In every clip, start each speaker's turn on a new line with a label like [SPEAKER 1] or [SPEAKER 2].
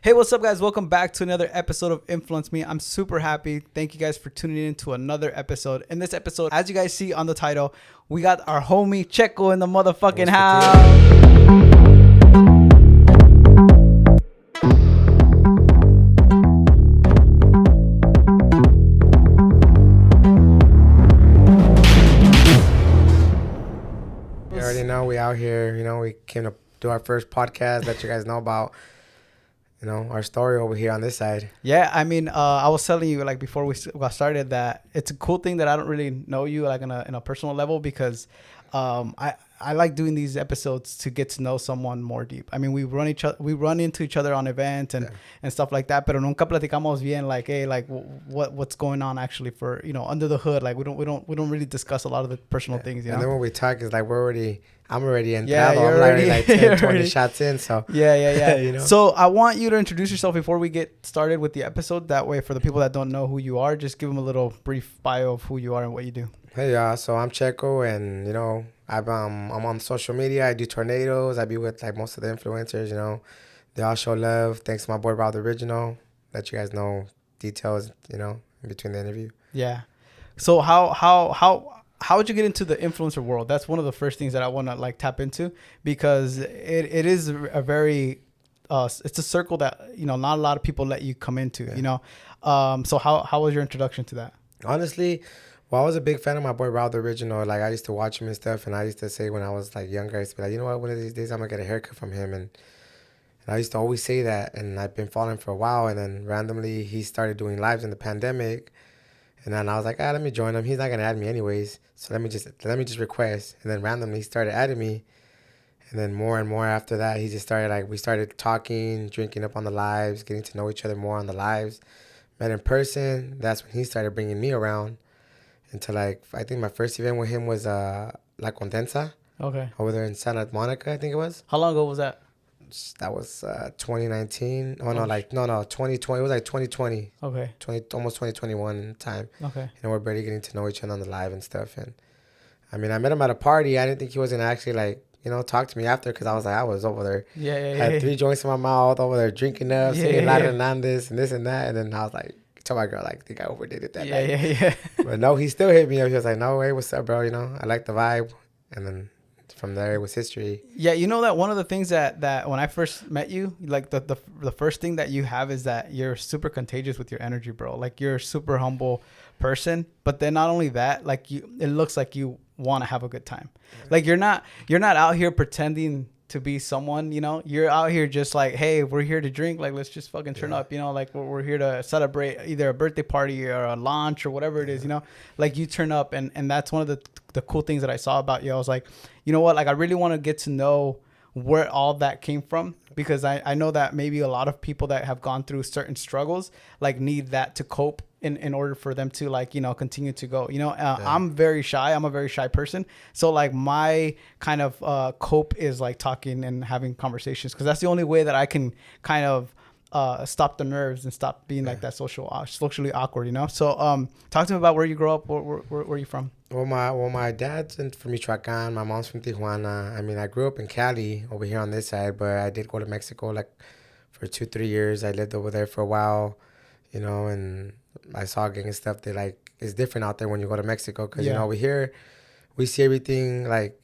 [SPEAKER 1] Hey, what's up, guys? Welcome back to another episode of Influence Me. I'm super happy. Thank you guys for tuning in to another episode. In this episode, as you guys see on the title, we got our homie Checko in the motherfucking house.
[SPEAKER 2] You already know we out here. We came to do our first podcast. Let you guys know about our story over here on this side.
[SPEAKER 1] Yeah, I mean, I was telling you like before we got started that it's a cool thing that I don't really know you like in a personal level because I like doing these episodes to get to know someone more deep. I mean, we run into each other on events and stuff like that, pero nunca platicamos bien like, hey, like what's going on actually for, under the hood. Like we don't really discuss a lot of the personal things,
[SPEAKER 2] And then when we talk, it's like I'm already in
[SPEAKER 1] yeah,
[SPEAKER 2] I'm already like 10, 20 shots in. So
[SPEAKER 1] yeah. So I want you to introduce yourself before we get started with the episode. That way, for the people that don't know who you are, just give them a little brief bio of who you are and what you do.
[SPEAKER 2] Hey y'all, so I'm Checko, and I'm on social media. I do tornadoes. I be with like most of the influencers. They all show love. Thanks to my boy Rob the Original. Let you guys know details. In between the interview.
[SPEAKER 1] Yeah. So how would you get into the influencer world? That's one of the first things that I want to like tap into because it is a very it's a circle that not a lot of people let you come into. So how was your introduction to that?
[SPEAKER 2] Honestly, well, I was a big fan of my boy Rob the Original. Like, I used to watch him and stuff, and I used to say when I was like younger, I used to be like, you know what, one of these days I'm gonna get a haircut from him, and I used to always say that, and I've been following for a while, and then randomly he started doing lives in the pandemic, and then I was like, let me join him. He's not gonna add me anyways, so let me just request, and then randomly he started adding me, and then more and more after that, he just started we started talking, drinking up on the lives, getting to know each other more on the lives, met in person. That's when he started bringing me around. Until I think my first event with him was La Condensa. Okay. Over there in Santa Monica, I think it was.
[SPEAKER 1] How long ago was that?
[SPEAKER 2] That was 2019. Oh, no, 2020. It was like 2020.
[SPEAKER 1] Okay.
[SPEAKER 2] Almost 2021 time.
[SPEAKER 1] Okay.
[SPEAKER 2] And we're barely getting to know each other on the live and stuff. And I mean, I met him at a party. I didn't think he was gonna actually talk to me after because I was over there.
[SPEAKER 1] Yeah.
[SPEAKER 2] Had 3 joints in my mouth over there drinking up, singing La Hernandez and this and that. And then I was like, tell my girl, I think I overdid it that night.
[SPEAKER 1] Yeah.
[SPEAKER 2] But no, he still hit me up. He was like, no way, what's up, bro? I like the vibe. And then from there, it was history.
[SPEAKER 1] Yeah, that one of the things that when I first met you, like the first thing that you have is that you're super contagious with your energy, bro. Like you're a super humble person. But then not only that, like it looks like you want to have a good time. Yeah. Like you're not out here pretending to be someone, you're out here just like, hey, we're here to drink, like let's just fucking turn up, like we're here to celebrate either a birthday party or a launch or whatever it is, like you turn up, and that's one of the cool things that I saw about you. I was like, you know what, like I really want to get to know where all that came from, because I know that maybe a lot of people that have gone through certain struggles like need that to cope in order for them to continue to go. I'm very shy. I'm a very shy person. So like my kind of cope is like talking and having conversations, because that's the only way that I can kind of stop the nerves and stop being like that socially awkward, So talk to me about where you grew up. Where are you from?
[SPEAKER 2] Well, my dad's from Michoacan. My mom's from Tijuana. I mean, I grew up in Cali over here on this side, but I did go to Mexico like for 2-3 years. I lived over there for a while, and I saw gang stuff that like is different out there when you go to Mexico, because over here we see everything like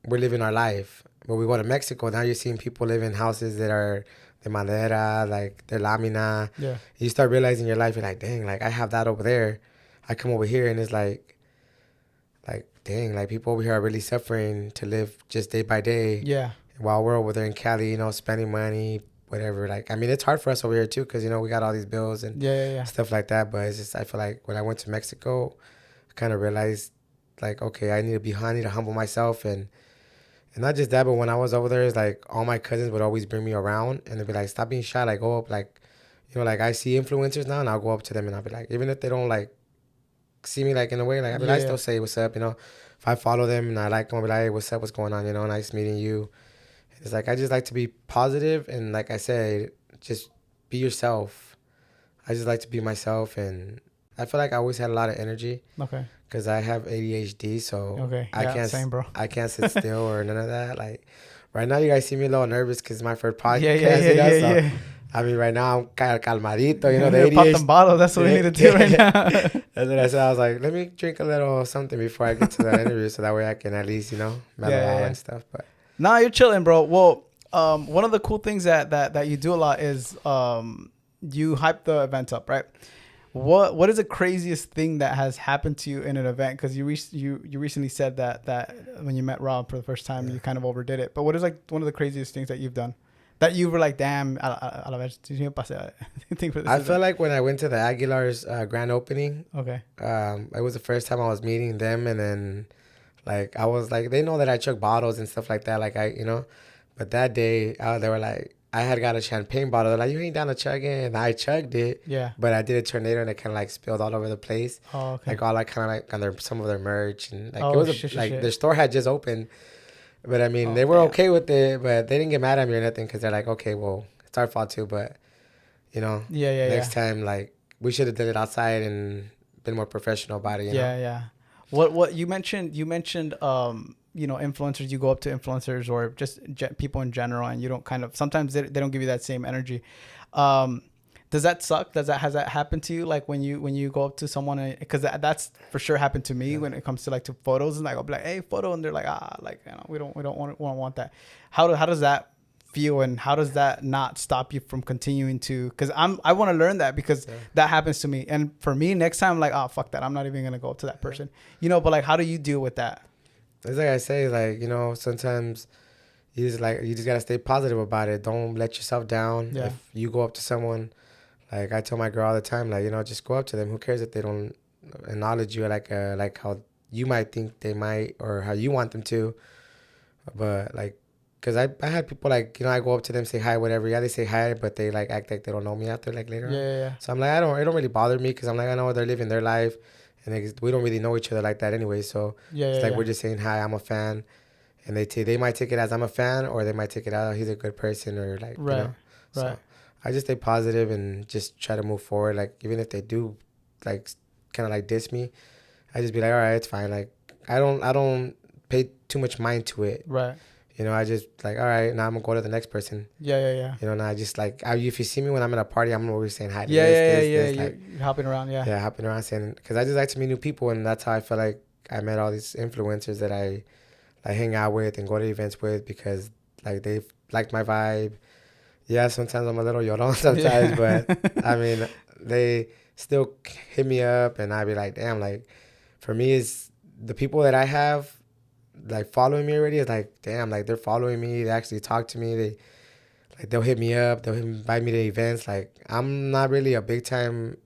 [SPEAKER 2] we're living our life, but we go to Mexico, now you're seeing people live in houses that are de madera, like they're lamina. Yeah. You start realizing your life, you're like, dang, like I have that over there. I come over here and it's like dang, like people over here are really suffering to live just day by day. Yeah. While we're over there in Cali, spending money, whatever. Like, I mean, it's hard for us over here too, because we got all these bills and stuff like that. But it's just, I feel like when I went to Mexico, I kind of realized like, okay, I need to humble myself, and not just that, but when I was over there, it's like all my cousins would always bring me around and they'd be like, stop being shy, like go up, like like I see influencers now and I'll go up to them and I'll be like, even if they don't like see me like in a way, like I still say what's up, if I follow them and I like them, I'll be like, hey, what's up, what's going on, nice meeting you. It's like I just like to be positive, and like I said, just be yourself. I just like to be myself, and I feel like I always had a lot of energy. Okay. Because I have ADHD, so I can't sit still or none of that. Like right now, you guys see me a little nervous because it's my first podcast. I mean, right now I'm kind of calmadito, you know, the
[SPEAKER 1] You're popping
[SPEAKER 2] ADHD.
[SPEAKER 1] bottles. That's what we need to do right now.
[SPEAKER 2] That's what I said. I was like, let me drink a little something before I get to that interview, so that way I can at least, you know, mellow out and stuff. But
[SPEAKER 1] Nah, you're chilling, bro. Well, one of the cool things that you do a lot is you hype the events up, right? What is the craziest thing that has happened to you in an event? Because you recently said that when you met Rob for the first time, you kind of overdid it. But what is like one of the craziest things that you've done that you were like, damn, a la vez, think for this
[SPEAKER 2] I
[SPEAKER 1] event?
[SPEAKER 2] feel like when I went to the Aguilar's grand opening,
[SPEAKER 1] Okay.
[SPEAKER 2] it was the first time I was meeting them, and then like I was like, they know that I chug bottles and stuff like that, like I, you know, but that day they were like, I had got a champagne bottle. They're like, you ain't down to chug it, and I chugged it.
[SPEAKER 1] Yeah.
[SPEAKER 2] But I did a tornado and it kind of like spilled all over the place.
[SPEAKER 1] Oh, okay.
[SPEAKER 2] Like all like kind of like on some of their merch, and like
[SPEAKER 1] Oh,
[SPEAKER 2] it was
[SPEAKER 1] shit.
[SPEAKER 2] their store had just opened. But I mean,
[SPEAKER 1] Oh,
[SPEAKER 2] they were
[SPEAKER 1] damn.
[SPEAKER 2] okay with it, but they didn't get mad at me or nothing because they're like, okay, well, it's our fault too. But you know, next time, like we should have done it outside and been more professional about it. You know?
[SPEAKER 1] Yeah. What you mentioned? You know, influencers. You go up to influencers or just people in general, and you don't kind of. Sometimes they don't give you that same energy. Does that suck? Has that happened to you? Like when you go up to someone, because that's for sure happened to me when it comes to like to photos, and like I'll be like, hey, photo, and they're like, like you know, we don't want that. How does that feel, and how does that not stop you from continuing to? Because I want to learn that because that happens to me, and for me, next time, like, oh fuck that, I'm not even gonna go up to that person, you know. But like, how do you deal with that?
[SPEAKER 2] It's like I say, like, you know, sometimes you just gotta stay positive about it. Don't let yourself down.
[SPEAKER 1] Yeah.
[SPEAKER 2] If you go up to someone, like I tell my girl all the time, like, you know, just go up to them. Who cares if they don't acknowledge you like how you might think they might or how you want them to. But like, cause I had people like, you know, I go up to them, say hi, whatever. Yeah, they say hi, but they like act like they don't know me after like later on.
[SPEAKER 1] Yeah.
[SPEAKER 2] So I'm like, it don't really bother me because I'm like, I know they're living their life, and we don't really know each other like that anyway. So it's like we're just saying hi, I'm a fan, and they might take it as I'm a fan, or they might take it as he's a good person, or like you know. So I just stay positive and just try to move forward. Like even if they do, like kind of like diss me, I just be like, all right, it's fine. Like I don't pay too much mind to it.
[SPEAKER 1] Right.
[SPEAKER 2] You know, I just like, all right, now I'm gonna go to the next person.
[SPEAKER 1] Yeah.
[SPEAKER 2] You know, now I just like, if you see me when I'm at a party, I'm always saying hi to
[SPEAKER 1] this.
[SPEAKER 2] Like,
[SPEAKER 1] you're hopping around. Yeah,
[SPEAKER 2] hopping around saying, because I just like to meet new people, and that's how I feel like I met all these influencers that I like hang out with and go to events with because like they like my vibe. Yeah, sometimes I'm a little llorón sometimes, but I mean, they still hit me up, and I be like, damn, like for me, it's the people that I have like following me already is like, damn, like they're following me. They actually talk to me. They'll hit me up. They'll invite me to events. Like I'm not really a big time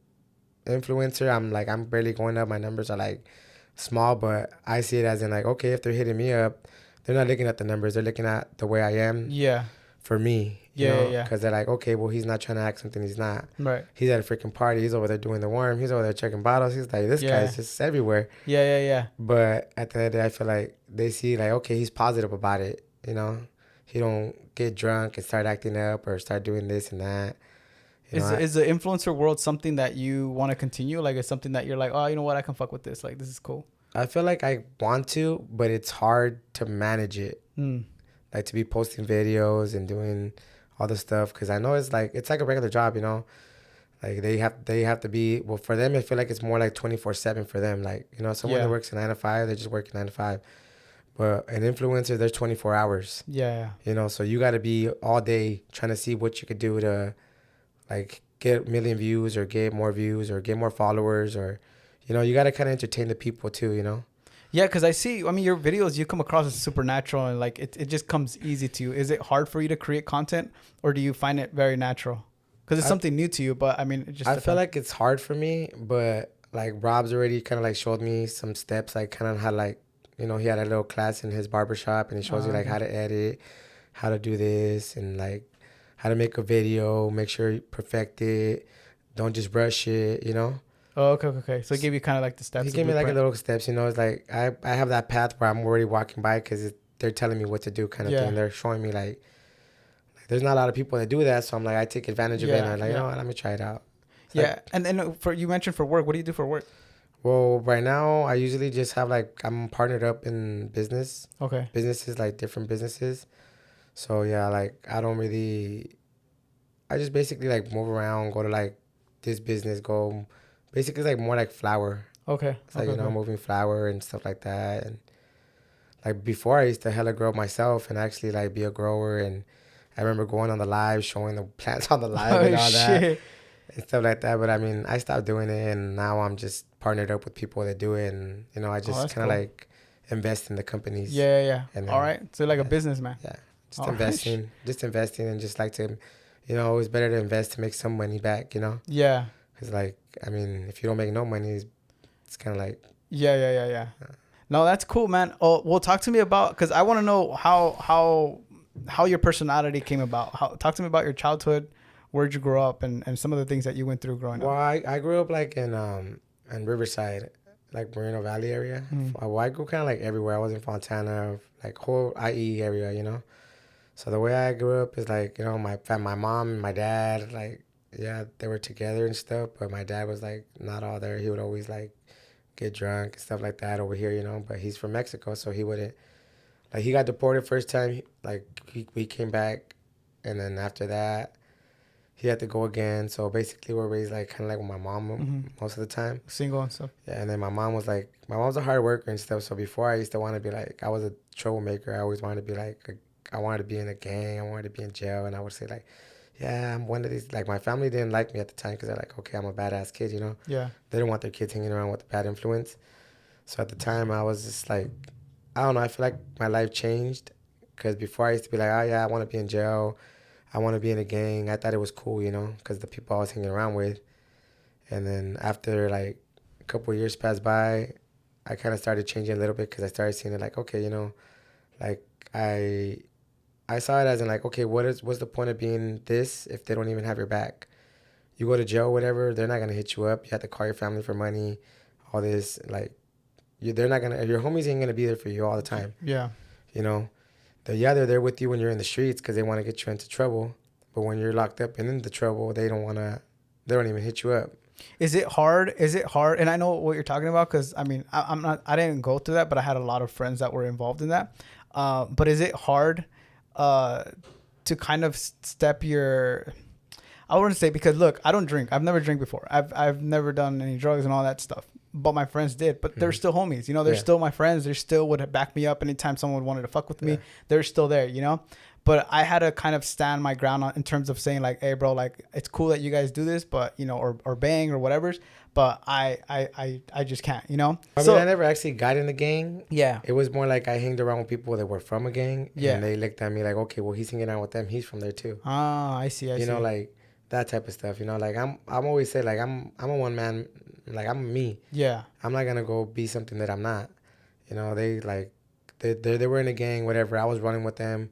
[SPEAKER 2] influencer. I'm barely going up. My numbers are like small, but I see it as in like, okay, if they're hitting me up, they're not looking at the numbers. They're looking at the way I am.
[SPEAKER 1] Yeah.
[SPEAKER 2] For me. You know? Because they're like, okay, well, he's not trying to act something he's not.
[SPEAKER 1] Right.
[SPEAKER 2] He's at a freaking party. He's over there doing the worm. He's over there checking bottles. He's like, this guy's just everywhere.
[SPEAKER 1] Yeah.
[SPEAKER 2] But at the end of the day, I feel like they see like, okay, he's positive about it. You know, he don't get drunk and start acting up or start doing this and that.
[SPEAKER 1] Is the influencer world something that you want to continue? Like, it's something that you're like, oh, you know what, I can fuck with this. Like, this is cool.
[SPEAKER 2] I feel like I want to, but it's hard to manage it. Like to be posting videos and doing all the stuff, because I know it's like a regular job, you know. Like they have to be, well, for them I feel like it's more like 24/7 for them. Like, you know, someone that works a 9 to 5, they're just working 9 to 5. But an influencer, there's 24 hours.
[SPEAKER 1] Yeah.
[SPEAKER 2] You know, so you got to be all day trying to see what you could do to like get 1 million views or get more views or get more followers, or, you know, you got to kind of entertain the people too, you know.
[SPEAKER 1] Yeah, because I mean, your videos, you come across as supernatural, and like it just comes easy to you. Is it hard for you to create content, or do you find it very natural? Because it's something new to you, but I mean, it just
[SPEAKER 2] I feel like it's hard for me, but like Rob's already kind of like showed me some steps, like kind of how, like, you know, he had a little class in his barbershop, and he shows you like how to edit, how to do this, and like how to make a video, make sure you perfect it, don't just rush it, you know.
[SPEAKER 1] Oh, okay. So he gave you kind of like the steps.
[SPEAKER 2] He gave me like a little steps, you know. It's like I have that path where I'm already walking by because they're telling me what to do, kind of thing. They're showing me like there's not a lot of people that do that, so I'm like, I take advantage of it, and I'm like, you know what, let me try it out. It's like,
[SPEAKER 1] and then you mentioned for work. What do you do for work?
[SPEAKER 2] Well, right now I usually just have like, I'm partnered up in business.
[SPEAKER 1] Okay.
[SPEAKER 2] Businesses, like different businesses. So yeah, like I I just basically like move around, go to like this business, go basically like more like flour.
[SPEAKER 1] Okay.
[SPEAKER 2] It's like, you know,
[SPEAKER 1] Okay.
[SPEAKER 2] moving flour and stuff like that. And like before I used to hella grow myself and actually like be a grower. And I remember going on the live, showing the plants on the live and
[SPEAKER 1] Oh
[SPEAKER 2] all that
[SPEAKER 1] shit.
[SPEAKER 2] and stuff like that. But I mean, I stopped doing it and now I'm just partnered up with people that do it. And, you know, I
[SPEAKER 1] Oh,
[SPEAKER 2] just
[SPEAKER 1] that's
[SPEAKER 2] kind of
[SPEAKER 1] cool.
[SPEAKER 2] like invest in the companies
[SPEAKER 1] Yeah, yeah, yeah.
[SPEAKER 2] and
[SPEAKER 1] All
[SPEAKER 2] then,
[SPEAKER 1] right. So you're like a
[SPEAKER 2] yeah,
[SPEAKER 1] businessman.
[SPEAKER 2] yeah, just
[SPEAKER 1] All right.
[SPEAKER 2] investing and just like to, you know, it's better to invest to make some money back, you know?
[SPEAKER 1] Yeah.
[SPEAKER 2] Because, like, I mean, if you don't make no money, it's kind of like,
[SPEAKER 1] Yeah, yeah, yeah, yeah. No, that's cool, man. Oh, well, talk to me about because I want to know how your personality came about. Talk to me about your childhood, where'd you grow up, and some of the things that you went through growing
[SPEAKER 2] well,
[SPEAKER 1] up.
[SPEAKER 2] I grew up like in Riverside, like Moreno Valley area.
[SPEAKER 1] Mm.
[SPEAKER 2] Well, I grew kind of like everywhere. I was in Fontana, like whole IE area, you know. So the way I grew up is like, you know, my mom and my dad, like, yeah, they were together and stuff, but my dad was like not all there. He would always like get drunk and stuff like that over here, you know. But he's from Mexico, so he wouldn't like he got deported first time. Like we came back, and then after that, he had to go again. So basically, we're raised like kind of like with my mom
[SPEAKER 1] Mm-hmm.
[SPEAKER 2] most of the time.
[SPEAKER 1] Single and stuff.
[SPEAKER 2] Yeah, and then my mom's a hard worker and stuff. So before I used to want to be like, I was a troublemaker. I always wanted to be like, I wanted to be in a gang. I wanted to be in jail. And I would say like, yeah, I'm one of these. Like my family didn't like me at the time because they're like, okay, I'm a badass kid, you know.
[SPEAKER 1] Yeah.
[SPEAKER 2] They didn't want their kids hanging around with a bad influence. So at the time, I was just like, I don't know. I feel like my life changed because before I used to be like, oh yeah, I want to be in jail. I want to be in a gang. I thought it was cool, you know, because the people I was hanging around with. And then after like a couple of years passed by, I kind of started changing a little bit because I started seeing it like, okay, you know, like I saw it as in like, okay, what's the point of being this if they don't even have your back? You go to jail, whatever, they're not gonna hit you up. You have to call your family for money, all this like they're not gonna your homies ain't gonna be there for you all the time.
[SPEAKER 1] Yeah.
[SPEAKER 2] You know, they're there with you when you're in the streets because they want to get you into trouble, but when you're locked up and in the trouble, they don't even hit you up.
[SPEAKER 1] Is it hard? Is it hard? And I know what you're talking about because I mean, I'm not. I didn't go through that, but I had a lot of friends that were involved in that. But is it hard uh, to kind of step your? I wouldn't say because look, I don't drink. I've never drank before. I've never done any drugs and all that stuff. But my friends did. But they're still homies. You know, they're still my friends. They still would back me up anytime someone wanted to fuck with me. They're still there. You know. But I had to kind of stand my ground in terms of saying like, hey, bro, like it's cool that you guys do this, but you know, or bang or whatever's. But I just can't. You know.
[SPEAKER 2] I mean, I never actually got in the gang.
[SPEAKER 1] Yeah.
[SPEAKER 2] It was more like I hanged around with people that were from a gang.
[SPEAKER 1] Yeah.
[SPEAKER 2] And they looked at me like, okay, well, he's hanging out with them. He's from there too.
[SPEAKER 1] Ah, I see.
[SPEAKER 2] You know, like that type of stuff. You know, like I'm always say like I'm a one man, like I'm me.
[SPEAKER 1] Yeah.
[SPEAKER 2] I'm not gonna go be something that I'm not. You know, they were in a gang, whatever. I was running with them.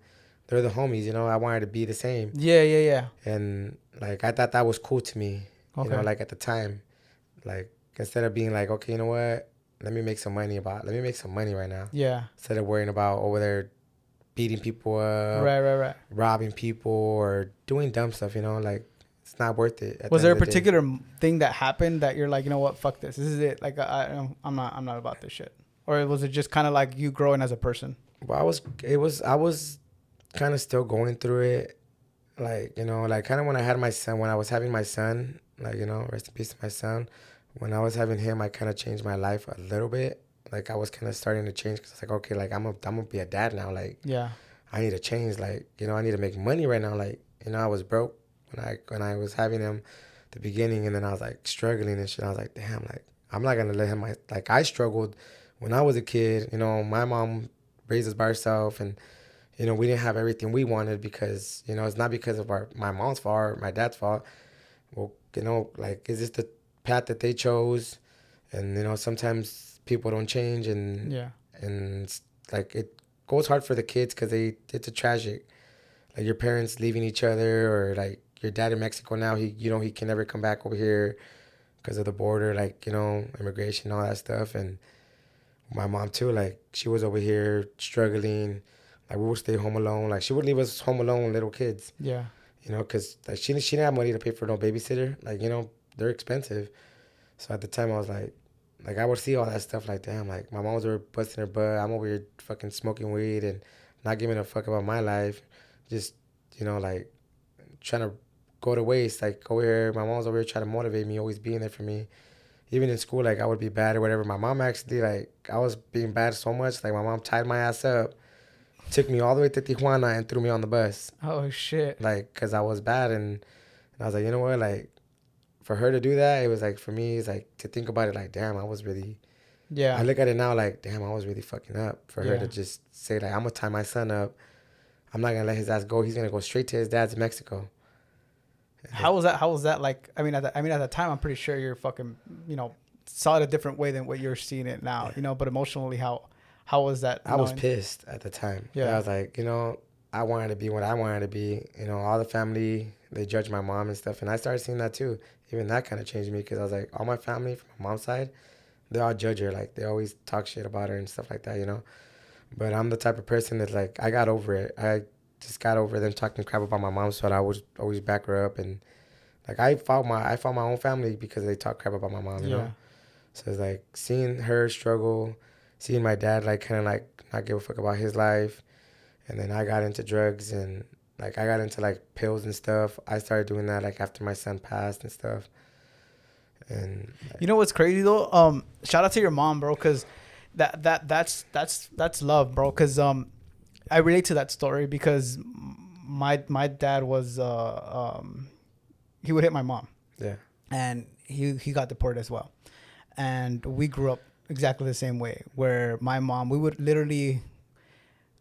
[SPEAKER 2] They're the homies. You know, I wanted to be the same.
[SPEAKER 1] Yeah, yeah, yeah.
[SPEAKER 2] And like I thought that was cool to me.
[SPEAKER 1] Okay.
[SPEAKER 2] You know, like at the time, like instead of being like, okay, you know what? Let me make some money right now.
[SPEAKER 1] Yeah.
[SPEAKER 2] Instead of worrying about over there beating people up,
[SPEAKER 1] Right.
[SPEAKER 2] robbing people or doing dumb stuff, you know, like it's not worth it.
[SPEAKER 1] Was there a particular thing that happened that you're like, you know what, fuck this. This is it. Like I'm not about this shit. Or was it just kind of like you growing as a person?
[SPEAKER 2] Well, I was kind of still going through it. Like, you know, like kind of when I was having my son, like, you know, rest in peace to my son. When I was having him, I kind of changed my life a little bit. Like I was kind of starting to change because it's like, okay, like I'm gonna be a dad now. Like,
[SPEAKER 1] yeah,
[SPEAKER 2] I need to change. Like, you know, I need to make money right now. Like, you know, I was broke when I was having him at the beginning, and then I was like struggling and shit. I was like, damn, like I'm not gonna let him. Like I struggled when I was a kid. You know, my mom raised us by herself, and you know, we didn't have everything we wanted because, you know, it's not because of my mom's fault or my dad's fault. Well, you know, like, is this the path that they chose? And, you know, sometimes people don't change and, and like, it goes hard for the kids because it's a tragic, like your parents leaving each other or like your dad in Mexico now, he can never come back over here because of the border, like, you know, immigration, all that stuff. And my mom too, like she was over here struggling. Like we would stay home alone. Like she would leave us home alone, little kids. Yeah. You know, cause like she didn't have money to pay for no babysitter. Like, you know, they're expensive. So at the time I was like I would see all that stuff like, damn, like my mom's were busting her butt. I'm over here fucking smoking weed and not giving a fuck about my life. Just, you know, like trying to go to waste. Like over here, my mom was over here trying to motivate me, always being there for me. Even in school, like I would be bad or whatever. My mom actually, like, I was being bad so much. Like my mom tied my ass up, took me all the way to Tijuana and threw me on the bus.
[SPEAKER 1] Oh shit.
[SPEAKER 2] Like, cause I was bad, and I was like, you know what, like, for her to do that, it was like, for me, it's like, to think about it, like, damn, I was really.
[SPEAKER 1] Yeah.
[SPEAKER 2] I look at it now like, damn, I was really fucking up for her
[SPEAKER 1] Yeah.
[SPEAKER 2] to just say, like, I'm gonna tie my son up. I'm not gonna let his ass go. He's gonna go straight to his dad's in Mexico.
[SPEAKER 1] How was that? How was that like? I mean, at the time, I'm pretty sure you're fucking, saw it a different way than what you're seeing it now, But emotionally, how was that?
[SPEAKER 2] I was pissed at the time. Yeah. I was like, I wanted to be what I wanted to be. All the family, they judged my mom and stuff. And I started seeing that too. Even that kind of changed me because I was like, all my family from my mom's side, they all judge her. Like, they always talk shit about her and stuff like that, But I'm the type of person that, like, I got over it. I just got over them talking crap about my mom, so I would always back her up. And, like, I fought my own family because they talk crap about my mom, you know? So it's like seeing her struggle, seeing my dad, like, kind of, like, not give a fuck about his life. And then I got into drugs and, like, I got into, like, pills and stuff. I started doing that, like, after my son passed and stuff. And
[SPEAKER 1] you know what's crazy though? Shout out to your mom, bro, because that's love, bro. Because I relate to that story because my dad was he would hit my mom.
[SPEAKER 2] Yeah.
[SPEAKER 1] And he got deported as well. And we grew up exactly the same way, where my mom, we would literally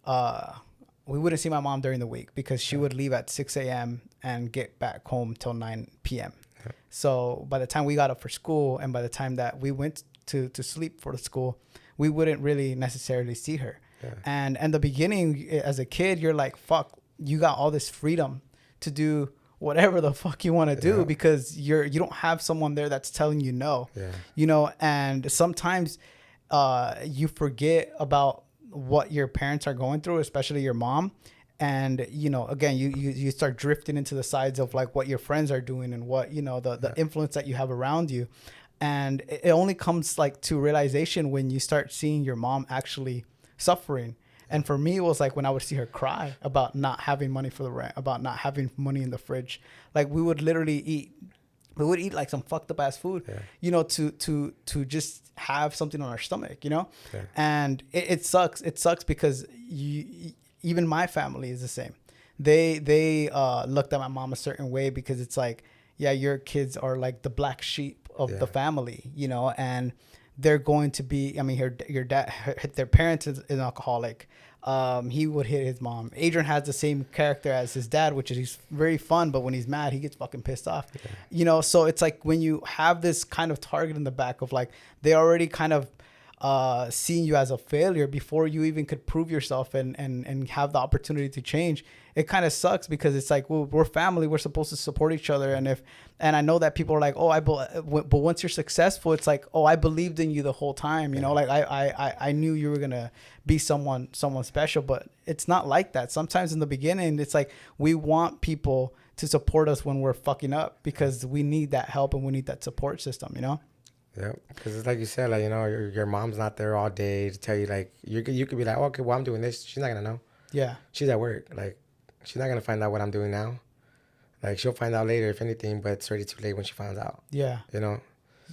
[SPEAKER 1] we wouldn't see my mom during the week because she would leave at 6 a.m. and get back home till 9 p.m. So by the time we got up for school and by the time that we went to sleep for the school, we wouldn't really necessarily see her. Yeah. And in the beginning, as a kid, you're like, fuck, you got all this freedom to do whatever the fuck you want to do because you don't have someone there that's telling you no. Yeah. And sometimes you forget about what your parents are going through, especially your mom. And, again, you start drifting into the sides of like what your friends are doing and what, the influence that you have around you. And it only comes like to realization when you start seeing your mom actually suffering. And for me, it was like when I would see her cry about not having money for the rent, about not having money in the fridge. Like we would eat like some fucked up ass food, to just have something on our stomach, Yeah. And it sucks. It sucks because even my family is the same. They looked at my mom a certain way because it's like, yeah, your kids are like the black sheep of the family, and they're going to be, I mean, your dad, their parents is an alcoholic. He would hit his mom. Adrian has the same character as his dad, which is he's very fun, but when he's mad, he gets fucking pissed off. Yeah. So it's like when you have this kind of target in the back of like, they already kind of seeing you as a failure before you even could prove yourself and have the opportunity to change. It kind of sucks because it's like, well, we're family, we're supposed to support each other. And I know that people are like, oh, but once you're successful, it's like, oh, I believed in you the whole time. Like I knew you were going to be someone special, but it's not like that. Sometimes in the beginning, it's like, we want people to support us when we're fucking up because we need that help and we need that support system,
[SPEAKER 2] Yeah, because it's like you said, like, your mom's not there all day to tell you, like, you could be like, okay, well, I'm doing this. She's not going to know. Yeah. She's at work. Like, she's not going to find out what I'm doing now. Like, she'll find out later, if anything, but it's already too late when she finds out. Yeah.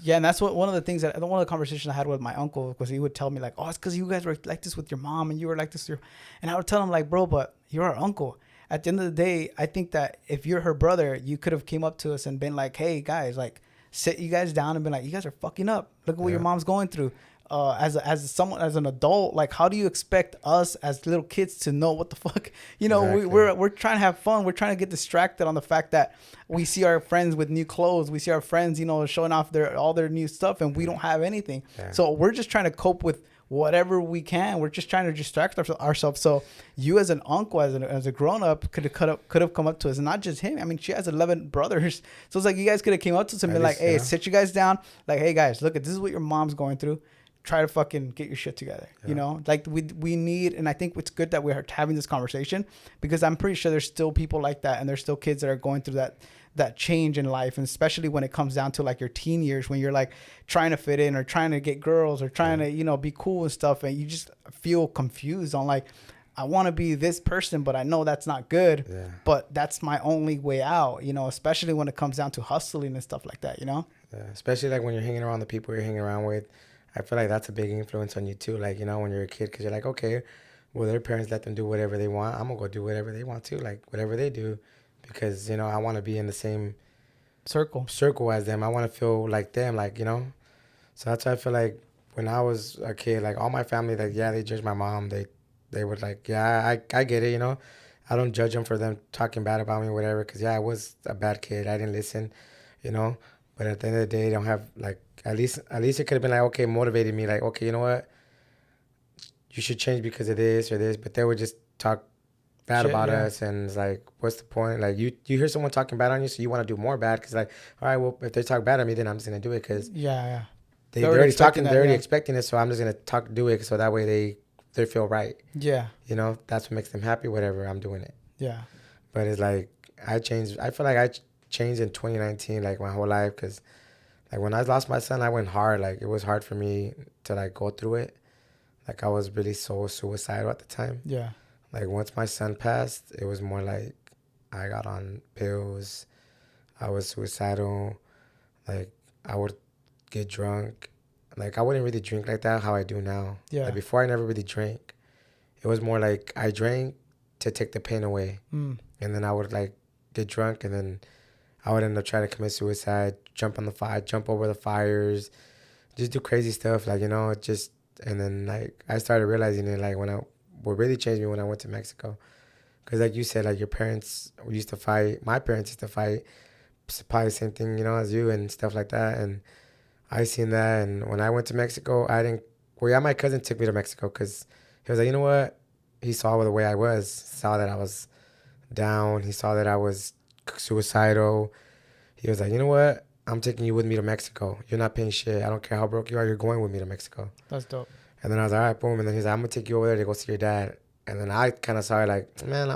[SPEAKER 1] Yeah, and that's one of the conversations I had with my uncle, because he would tell me, like, oh, it's because you guys were like this with your mom and you were like this. And I would tell him, like, bro, but you're our uncle. At the end of the day, I think that if you're her brother, you could have came up to us and been like, hey, guys, like, sit you guys down and be like, you guys are fucking up. Look at what your mom's going through. As an adult, like, how do you expect us as little kids to know what the fuck? Exactly. We're trying to have fun. We're trying to get distracted on the fact that we see our friends with new clothes. We see our friends, showing off all their new stuff, and we don't have anything. Yeah. So we're just trying to cope with whatever we can. We're just trying to distract ourselves. So you as an uncle, as a grown up, could have come up to us, and not just him. I mean, she has 11 brothers, so it's like you guys could have came up to us and been like, "Hey, sit you guys down. Like, hey guys, look, this is what your mom's going through. Try to fucking get your shit together." Yeah. Like we need, and I think it's good that we're having this conversation because I'm pretty sure there's still people like that, and there's still kids that are going through that change in life, and especially when it comes down to like your teen years, when you're like trying to fit in or trying to get girls or trying to be cool and stuff, and you just feel confused on like, I want to be this person, but I know that's not good.
[SPEAKER 2] Yeah.
[SPEAKER 1] But that's my only way out, you know, especially when it comes down to hustling and stuff like that, you know?
[SPEAKER 2] Yeah. Especially like when you're hanging around the people you're hanging around with. I feel like that's a big influence on you too. Like, you know, when you're a kid, because you're like, okay, well, their parents let them do whatever they want. I'm going to go do whatever they want to, like whatever they do, because, you know, I want to be in the same circle as them. I want to feel like them, like, you know. So that's why I feel like when I was a kid, like all my family, like, yeah, they judged my mom. They would like, yeah, I get it, you know. I don't judge them for them talking bad about me or whatever, because, yeah, I was a bad kid. I didn't listen, you know. But at the end of the day, they don't have, like, at least it could have been like, okay, motivated me, like, okay, you know what? You should change because of this or this. But they would just talk bad about us, and it's like, what's the point? Like, you hear someone talking bad on you, so you want to do more bad, because, like, all right, well, if they talk bad on me, then I'm just going to do it, because they're already talking, they're already expecting it, so I'm just going to do it, so that way they feel right.
[SPEAKER 1] Yeah.
[SPEAKER 2] You know, that's what makes them happy, whatever, I'm doing it.
[SPEAKER 1] Yeah.
[SPEAKER 2] But it's like, I feel like I changed in 2019, like my whole life, because like when I lost my son, I went hard. Like, it was hard for me to like go through it. Like, I was really so suicidal at the time.
[SPEAKER 1] Yeah.
[SPEAKER 2] Like, once my son passed, it was more like I got on pills. I was suicidal. Like, I would get drunk. Like, I wouldn't really drink like that, how I do now.
[SPEAKER 1] Yeah.
[SPEAKER 2] Like, before, I never really drank. It was more like I drank to take the pain away. And then I would like get drunk, and then I would end up trying to commit suicide, jump over the fires, just do crazy stuff. Like, you know, and then like I started realizing it, like what really changed me when I went to Mexico. Because like you said, like your parents used to fight, my parents used to fight, probably the same thing, you know, as you and stuff like that. And I seen that. And when I went to Mexico, my cousin took me to Mexico because he was like, you know what? He saw the way I was, saw that I was down. He saw that I was suicidal. He was like, you know what? I'm taking you with me to Mexico. You're not paying shit. I don't care how broke you are. You're going with me to Mexico.
[SPEAKER 1] That's dope.
[SPEAKER 2] And then I was like, all right, boom. And then he's like, I'm gonna take you over there to go see your dad. And then I kind of saw it like, man, I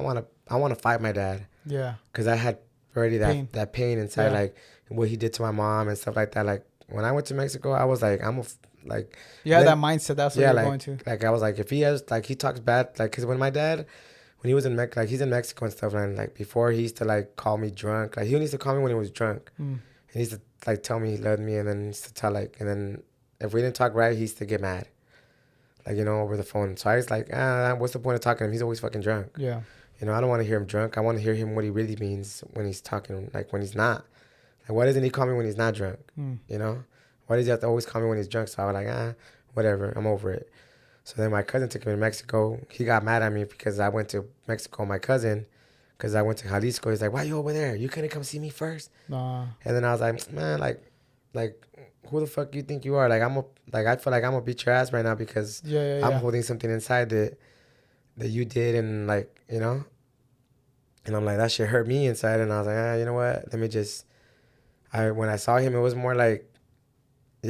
[SPEAKER 2] wanna fight my dad.
[SPEAKER 1] Yeah.
[SPEAKER 2] Because I had already that pain inside, like what he did to my mom and stuff like that. Like when I went to Mexico, I was like,
[SPEAKER 1] yeah, that mindset. That's what you're going to.
[SPEAKER 2] Like I was like, if he has like he talks bad, like because when my dad. When he was in he's in Mexico and stuff, and like before he used to like call me drunk. Like he used to call me when he was drunk. And he used to like tell me he loved me, and then he used to tell and then if we didn't talk right, he used to get mad. Like, you know, over the phone. So I was like, what's the point of talking to him? He's always fucking drunk.
[SPEAKER 1] Yeah.
[SPEAKER 2] You know, I don't want to hear him drunk. I want to hear him what he really means when he's talking, like when he's not. Like, why doesn't he call me when he's not drunk? You know? Why does he have to always call me when he's drunk? So I was like, whatever. I'm over it. So then my cousin took me to Mexico. He got mad at me because I went to Mexico with my cousin because I went to Jalisco. He's like, why you over there? You couldn't come see me first? Nah. And then I was like, man, like who the fuck you think you are? Like, I feel like I'm gonna beat your ass right now because I'm holding something inside that you did, and like, you know? And I'm like, that shit hurt me inside. And I was like, you know what? Let me just... when I saw him, it was more like,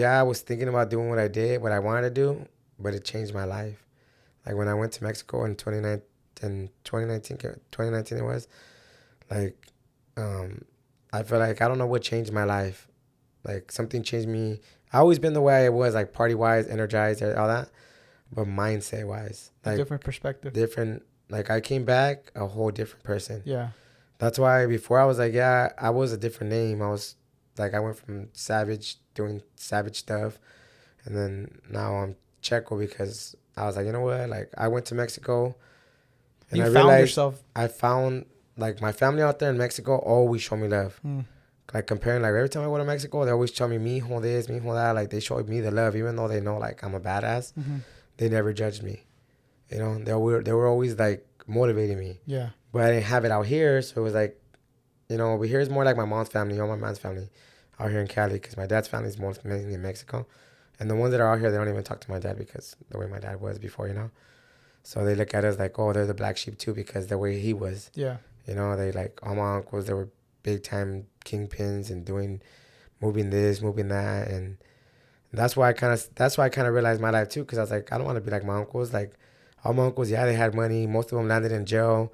[SPEAKER 2] I was thinking about doing what I wanted to do, but it changed my life. Like when I went to Mexico in 2019 it was, like, I feel like I don't know what changed my life. Like something changed me. I always been the way I was, like party-wise, energized, all that, but mindset-wise. Like
[SPEAKER 1] different perspective.
[SPEAKER 2] Different, like I came back a whole different person.
[SPEAKER 1] Yeah.
[SPEAKER 2] That's why before I was like, I was a different name. I was like, I went from savage, doing savage stuff, and then now I'm Checko because I was like, you know what? Like, I went to Mexico, and I realized I found like my family out there in Mexico always show me love. Like comparing, like every time I go to Mexico, they always tell me, mijo this, mijo that. Like they showed me the love, even though they know like I'm a badass. They never judged me. You know, they were always like motivating me. Yeah. But I didn't have it out here, so it was like, you know, over here is more like my mom's family, or my mom's family, out here in Cali, because my dad's family is more mainly in Mexico. And the ones that are out here, they don't even talk to my dad because the way my dad was before, you know? So they look at us like, oh, they're the black sheep too because the way he was. Yeah. You know, they like, all my uncles, they were big time kingpins and moving this, moving that. And that's why I kind of realized my life too, because I was like, I don't want to be like my uncles. Like all my uncles, they had money. Most of them landed in jail.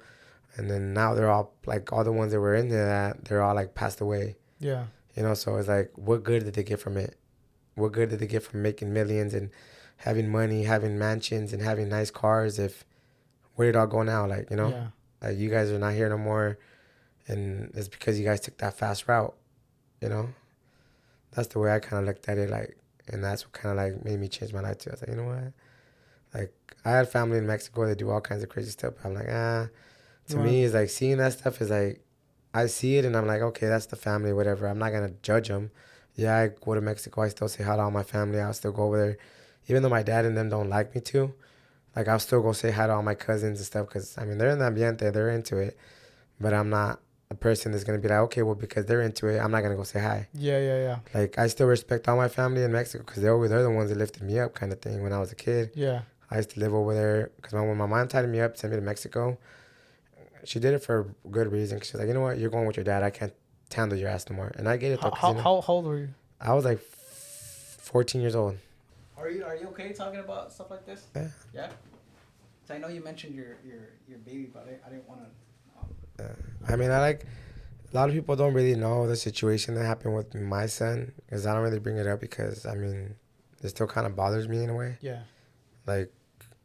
[SPEAKER 2] And then now they're all, like all the ones that were into that, they're all like passed away. Yeah. You know, so it's like, what good did they get from it? What good did they get from making millions and having money, having mansions and having nice cars if where did it all go now? Like, you know,
[SPEAKER 1] Yeah.
[SPEAKER 2] like you guys are not here no more, and it's because you guys took that fast route. You know, that's the way I kind of looked at it. Like, and that's what kind of like made me change my life too. I was like, you know what? Like, I had family in Mexico that do all kinds of crazy stuff. But I'm like, to me, it's like seeing that stuff is like, I see it and I'm like, okay, that's the family, whatever. I'm not gonna judge them. Yeah, I go to Mexico. I still say hi to all my family. I'll still go over there, even though my dad and them don't like me to. Like, I'll still go say hi to all my cousins and stuff because, I mean, they're in the ambiente, they're into it. But I'm not a person that's going to be like, okay, well, because they're into it, I'm not going to go say hi.
[SPEAKER 1] Yeah, yeah, yeah.
[SPEAKER 2] Like, I still respect all my family in Mexico because they're the ones that lifted me up kind of thing when I was a kid.
[SPEAKER 1] Yeah.
[SPEAKER 2] I used to live over there because when my mom tied me up, sent me to Mexico, she did it for a good reason. Cause she's like, you know what? You're going with your dad. I can't handle your ass no more. And I get it, though.
[SPEAKER 1] How old were you?
[SPEAKER 2] I was like 14 years old.
[SPEAKER 1] Are you okay talking about stuff like this?
[SPEAKER 2] Yeah.
[SPEAKER 1] Yeah. So I know you mentioned your baby, but I didn't want to.
[SPEAKER 2] I mean, a lot of people don't really know the situation that happened with my son because I don't really bring it up because, I mean, it still kind of bothers me in a way.
[SPEAKER 1] Yeah.
[SPEAKER 2] Like,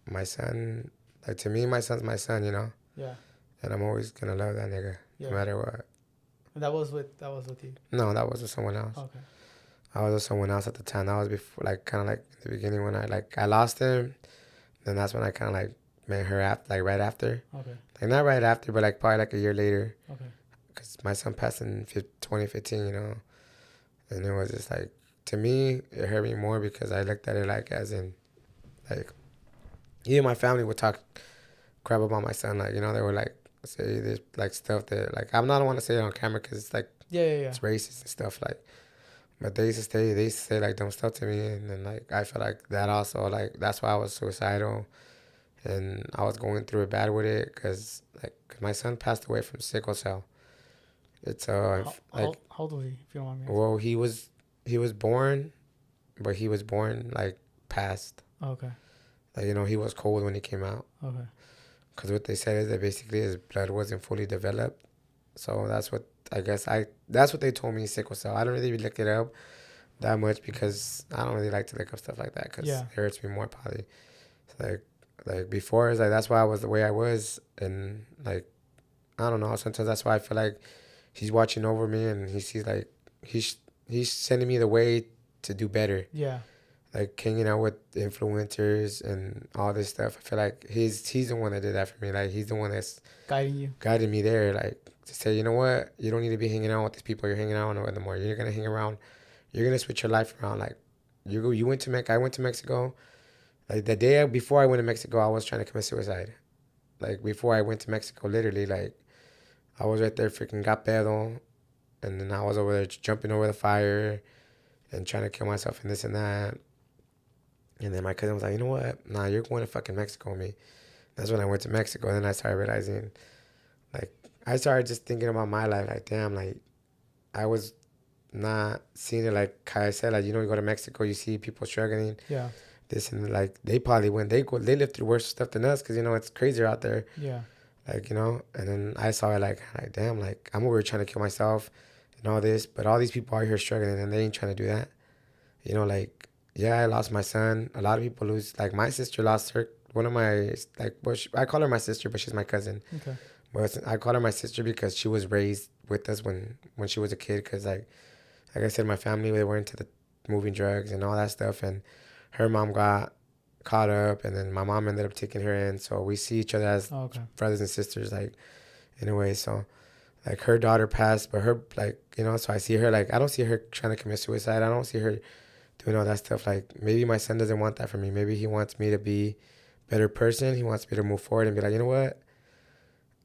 [SPEAKER 2] my son, like, to me, my son's my son, you know?
[SPEAKER 1] Yeah.
[SPEAKER 2] And I'm always going to love that nigga, no matter what.
[SPEAKER 1] That was with you?
[SPEAKER 2] No, that was with someone else.
[SPEAKER 1] Okay.
[SPEAKER 2] I was with someone else at the time. That was before, like, kind of like in the beginning when I lost him. Then that's when I kind of, like, met her after, like, right after.
[SPEAKER 1] Okay.
[SPEAKER 2] Like, not right after, but, like, probably, like, a year later.
[SPEAKER 1] Okay.
[SPEAKER 2] Because my son passed in 2015, you know? And it was just, like, to me, it hurt me more because I looked at it, like, as in, like, even my family would talk crap about my son. Like, you know, they would, like, say this, like, stuff that, like, I'm not the one to say it on camera because it's, like,
[SPEAKER 1] yeah.
[SPEAKER 2] it's racist and stuff, like. But they used to say, like, dumb stuff to me. And then, like, I felt like that also, like, that's why I was suicidal. And I was going through it bad with it because, like, my son passed away from sickle cell. It's,
[SPEAKER 1] How old was he, if you don't mind me asking?
[SPEAKER 2] Well, he was born, but he was born, like, past.
[SPEAKER 1] Okay.
[SPEAKER 2] Like, you know, he was cold when he came out.
[SPEAKER 1] Okay.
[SPEAKER 2] Because what they said is that basically his blood wasn't fully developed. So that's what that's what they told me, sickle cell. I don't really look it up that much because I don't really like to look up stuff like that because it hurts me more probably. So like before, it's like that's why I was the way I was. And, like, I don't know. Sometimes that's why I feel like he's watching over me and he sees, like, he's sending me the way to do better.
[SPEAKER 1] Yeah. Like,
[SPEAKER 2] hanging out with influencers and all this stuff. I feel like he's the one that did that for me. Like, he's the one that's guiding me there. Like, to say, you know what, you don't need to be hanging out with these people you're hanging out with anymore. You're gonna hang around. You're gonna switch your life around. Like, you went to I went to Mexico. Like, the day before I went to Mexico, I was trying to commit suicide. Like, before I went to Mexico, literally, like, I was right there, freaking got pedo, and then I was over there jumping over the fire, and trying to kill myself and this and that. And then my cousin was like, you know what? Nah, you're going to fucking Mexico with me. That's when I went to Mexico. And then I started realizing, like, I started just thinking about my life. Like, damn, like, I was not seeing it like how I said, like, you know, you go to Mexico, you see people struggling.
[SPEAKER 1] Yeah.
[SPEAKER 2] This and, like, they probably they live through worse stuff than us because, you know, it's crazier out there.
[SPEAKER 1] Yeah.
[SPEAKER 2] Like, you know, and then I saw it like damn, like, I'm over here trying to kill myself and all this, but all these people out here struggling and they ain't trying to do that. You know, like, yeah, I lost my son. A lot of people lose. Like, my sister lost her. One of my, like, well, I call her my sister, but she's my cousin.
[SPEAKER 1] Okay.
[SPEAKER 2] But I call her my sister because she was raised with us when she was a kid. Because, like I said, my family, they were into the moving drugs and all that stuff. And her mom got caught up, and then my mom ended up taking her in. So we see each other as brothers and sisters, like, in a way. So, like, her daughter passed, but her, like, you know, so I see her, like, I don't see her trying to commit suicide. I don't see her doing all that stuff. Like, maybe my son doesn't want that for me. Maybe he wants me to be a better person. He wants me to move forward and be like, you know what?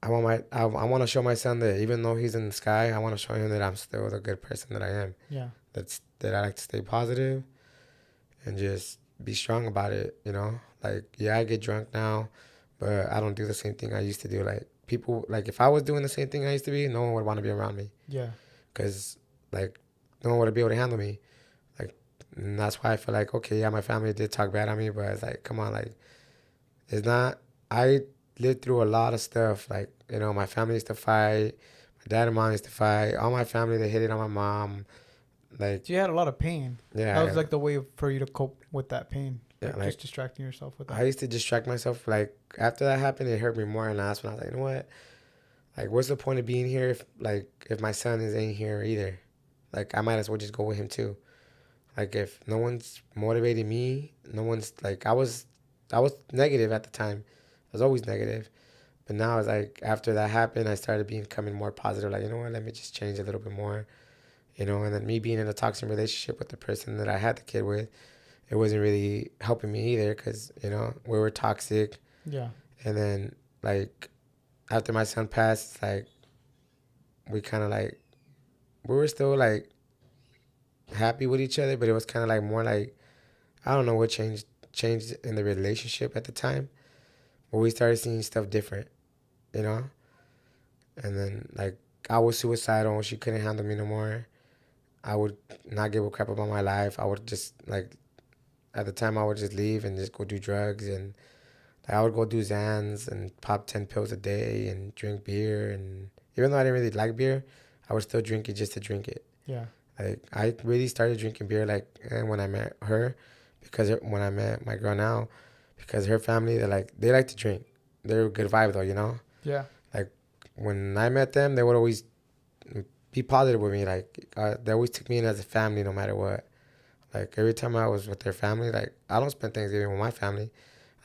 [SPEAKER 2] I want to show my son that even though he's in the sky, I want to show him that I'm still the good person that I am.
[SPEAKER 1] Yeah.
[SPEAKER 2] That I like to stay positive and just be strong about it, you know? Like, yeah, I get drunk now, but I don't do the same thing I used to do. Like, people, like, if I was doing the same thing I used to be, no one would want to be around me. Yeah. Because, like, no one would be able to handle me. And that's why I feel like, okay, yeah, my family did talk bad on me, but it's like, come on, like, it's not, I lived through a lot of stuff. Like, you know, my family used to fight, my dad and mom used to fight, all my family, they hit it on my mom. Like,
[SPEAKER 1] So you had a lot of pain.
[SPEAKER 2] yeah.
[SPEAKER 1] That was like the way for you to cope with that pain.
[SPEAKER 2] Yeah,
[SPEAKER 1] Like just distracting yourself with that.
[SPEAKER 2] I used to distract myself. Like, after that happened, it hurt me more. And that's when I was like, you know what? Like, what's the point of being here if my son isn't here either? Like, I might as well just go with him too. Like, if no one's motivating me, no one's like, I was negative at the time. I was always negative. But now it's like, after that happened, I started becoming more positive. Like, you know what? Let me just change a little bit more. And then me being in a toxic relationship with the person that I had the kid with, it wasn't really helping me either because, we were toxic.
[SPEAKER 1] Yeah.
[SPEAKER 2] And then, like, after my son passed, like, we kind of, like, we were still, like, happy with each other, but it was kind of, like, more, like, I don't know what changed in the relationship at the time. But we started seeing stuff different, And then, like, I was suicidal. She couldn't handle me no more. I would not give a crap about my life. I would just, like, at the time, I would just leave and just go do drugs. And I would go do Xans and pop 10 pills a day and drink beer. And even though I didn't really like beer, I would still drink it just to drink it.
[SPEAKER 1] Yeah.
[SPEAKER 2] Like, I really started drinking beer, like, when I met her, because when I met my girl now, because her family, they like to drink. They're a good vibe, though,
[SPEAKER 1] Yeah.
[SPEAKER 2] Like, when I met them, they would always be positive with me. Like, they always took me in as a family no matter what. Like, every time I was with their family, like, I don't spend Thanksgiving with my family.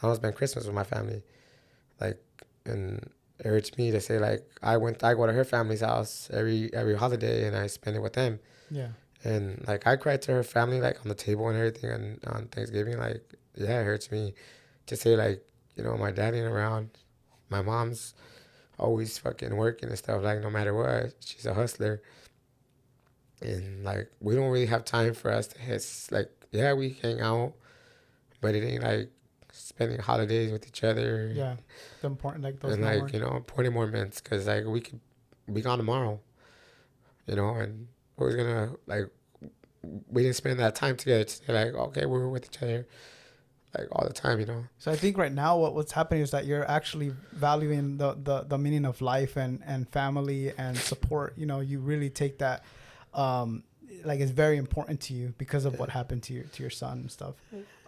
[SPEAKER 2] I don't spend Christmas with my family. Like, and it hurts me to say, like, I go to her family's house every holiday and I spend it with them.
[SPEAKER 1] Yeah.
[SPEAKER 2] And, like, I cried to her family, like, on the table and everything on Thanksgiving. Like, yeah, it hurts me to say, like, my dad ain't around. My mom's always fucking working and stuff, like, no matter what. She's a hustler. And, like, we don't really have time for us to, like, yeah, we hang out, but it ain't, like, spending holidays with each other.
[SPEAKER 1] Yeah. The important, like, those
[SPEAKER 2] and,
[SPEAKER 1] So I think right now what's happening is that you're actually valuing the meaning of life and family and support. You really take that, like, it's very important to you because of what happened to your son and stuff.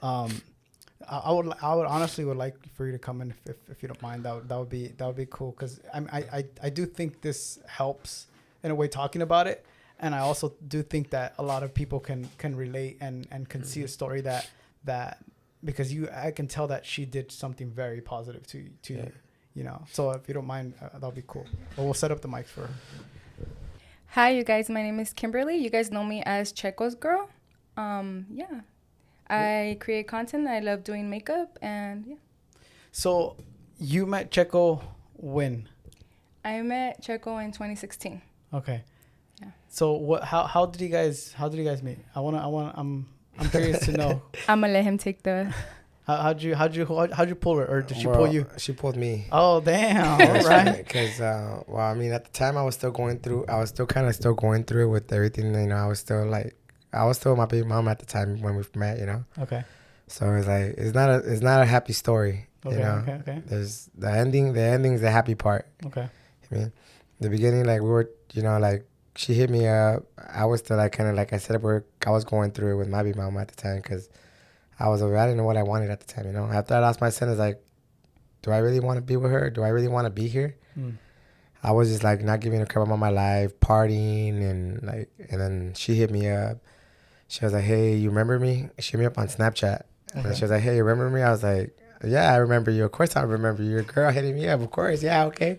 [SPEAKER 1] I would honestly would like for you to come in if you don't mind. That would be cool, because I do think this helps in a way talking about it, and I also do think that a lot of people can relate and can see a story that because I can tell that she did something very positive to you. So if you don't mind, that'll be cool. But we'll set up the mics for her.
[SPEAKER 3] Hi, you guys. My name is Kimberly. You guys know me as Checko's girl. Yeah. I create content. I love doing makeup, and yeah.
[SPEAKER 1] So you met Checko when?
[SPEAKER 3] I met Checko in 2016.
[SPEAKER 1] Okay.
[SPEAKER 3] Yeah.
[SPEAKER 1] So how did you guys meet? I'm curious to know.
[SPEAKER 3] I'm gonna let him take the.
[SPEAKER 1] How'd you pull her, or did she pull you?
[SPEAKER 2] She pulled me.
[SPEAKER 1] Oh damn! All right.
[SPEAKER 2] Because I mean, at the time I was still going through it with everything. I was still with my baby mom at the time when we met.
[SPEAKER 1] Okay.
[SPEAKER 2] So it's like it's not a happy story.
[SPEAKER 1] Okay. Okay.
[SPEAKER 2] There's the ending. The ending's the happy part.
[SPEAKER 1] Okay.
[SPEAKER 2] I mean, the beginning, like, we were, like, she hit me up. I was still, like, kind of, like, I said, I was going through it with my baby mom at the time because I didn't know what I wanted at the time, After I lost my son, it's like, do I really want to be with her? Do I really want to be here? I was just, like, not giving a crap about my life, partying, and then she hit me up. She was like, hey, you remember me? She hit me up on Snapchat. Okay. And she was like, hey, you remember me? I was like, yeah, I remember you. Of course I remember you. Your girl hitting me up. Of course. Yeah, okay.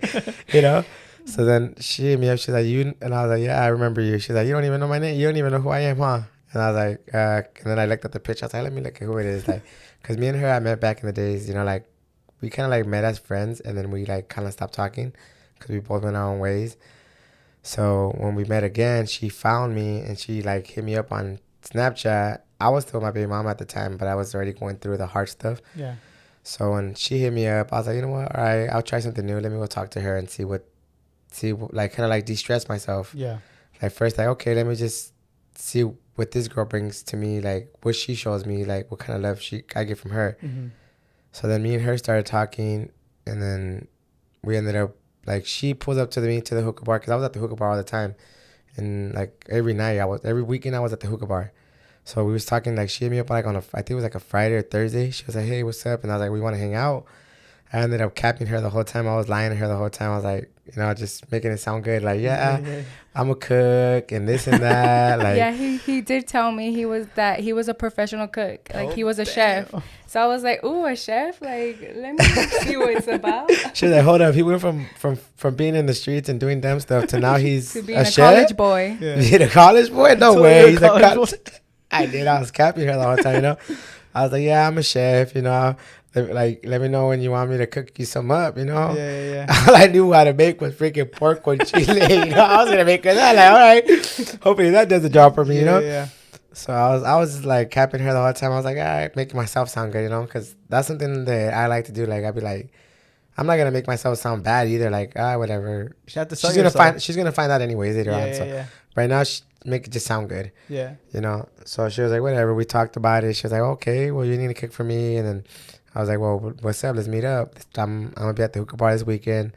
[SPEAKER 2] So then she hit me up. She's like, you? And I was like, yeah, I remember you. She's like, you don't even know my name? You don't even know who I am, huh? And I was like, and then I looked at the picture. I was like, let me look at who it is. Like, because me and her, I met back in the days, like, we kind of, like, met as friends. And then we, like, kind of stopped talking because we both went our own ways. So when we met again, she found me and she, like, hit me up on Snapchat. I was still with my baby mom at the time, but I was already going through the hard stuff.
[SPEAKER 1] Yeah.
[SPEAKER 2] So when she hit me up, I was like, you know what? All right, I'll try something new. Let me go talk to her and see, like, kind of, like, de-stress myself.
[SPEAKER 1] Yeah.
[SPEAKER 2] Like, first, like, okay, let me just see what this girl brings to me, like, what she shows me, like, what kind of love I get from her.
[SPEAKER 1] Mm-hmm.
[SPEAKER 2] So then me and her started talking, and then we ended up, like, she pulls up to the hookah bar, because I was at the hookah bar all the time. And like every weekend I was at the hookah bar. So we was talking, like she hit me up like on I think it was like a Friday or Thursday. She was like, hey, what's up? And I was like, we want to hang out. I ended up capping her the whole time. I was lying to her the whole time. I was like, just making it sound good. Like, I'm a cook and this and that. Like,
[SPEAKER 3] yeah, he did tell me he was a professional cook. Like he was a chef. So I was like, ooh, a chef? Like, let me see what it's about.
[SPEAKER 2] She was like, hold up. He went from being in the streets and doing dumb stuff to now he's
[SPEAKER 3] to being
[SPEAKER 2] a
[SPEAKER 3] a
[SPEAKER 2] chef?
[SPEAKER 3] college boy.
[SPEAKER 2] Yeah. He's a college boy? No way. He's a college boy. I was capping her the whole time, I was like, yeah, I'm a chef, Let me know when you want me to cook you some up,
[SPEAKER 1] Yeah.
[SPEAKER 2] All I knew how to make was freaking pork con chile, I was gonna make that. Like, all right, hopefully that does the job for me,
[SPEAKER 1] Yeah.
[SPEAKER 2] So I was just like capping her the whole time. I was like, all right, making myself sound good, because that's something that I like to do. Like, I'd be like, I'm not gonna make myself sound bad either. Like, whatever. She's gonna find out anyways later on. So right now, make it just sound good.
[SPEAKER 1] Yeah.
[SPEAKER 2] So she was like, whatever. We talked about it. She was like, okay, well, you need to cook for me, and then I was like, well, what's up? Let's meet up. I'm gonna be at the hookah bar this weekend.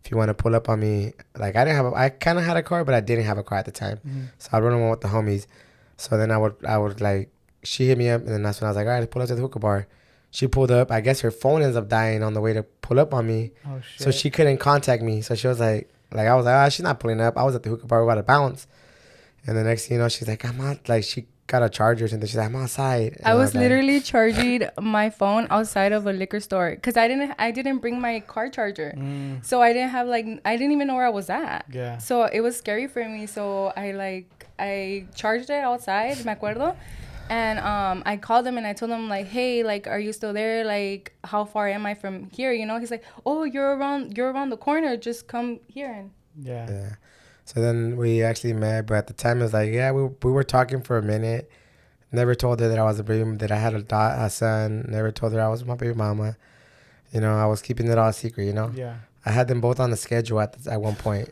[SPEAKER 2] If you want to pull up on me, like I kind of had a car, but I didn't have a car at the time, so I run around with the homies. So then I would like, she hit me up, and then that's when I was like, all right, pull up to the hookah bar. She pulled up. I guess her phone ends up dying on the way to pull up on me, so she couldn't contact me. So she was like I was like, she's not pulling up. I was at the hookah bar, we about to bounce, and the next thing you know, she's like, I'm out. Like she got a charger or something. She's like, I'm outside. And
[SPEAKER 3] I was literally charging my phone outside of a liquor store because I didn't bring my car charger, so I didn't have I didn't even know where I was at.
[SPEAKER 1] Yeah.
[SPEAKER 3] So it was scary for me. So I charged it outside, me acuerdo, and I called him and I told him like, hey, like, are you still there? Like, how far am I from here? He's like, oh, you're around the corner. Just come here. And
[SPEAKER 2] yeah. So then we actually met, but at the time it was like, yeah, we were talking for a minute. Never told her that I was that I had a son. Never told her I was my baby mama. I was keeping it all secret.
[SPEAKER 1] Yeah.
[SPEAKER 2] I had them both on the schedule at one point.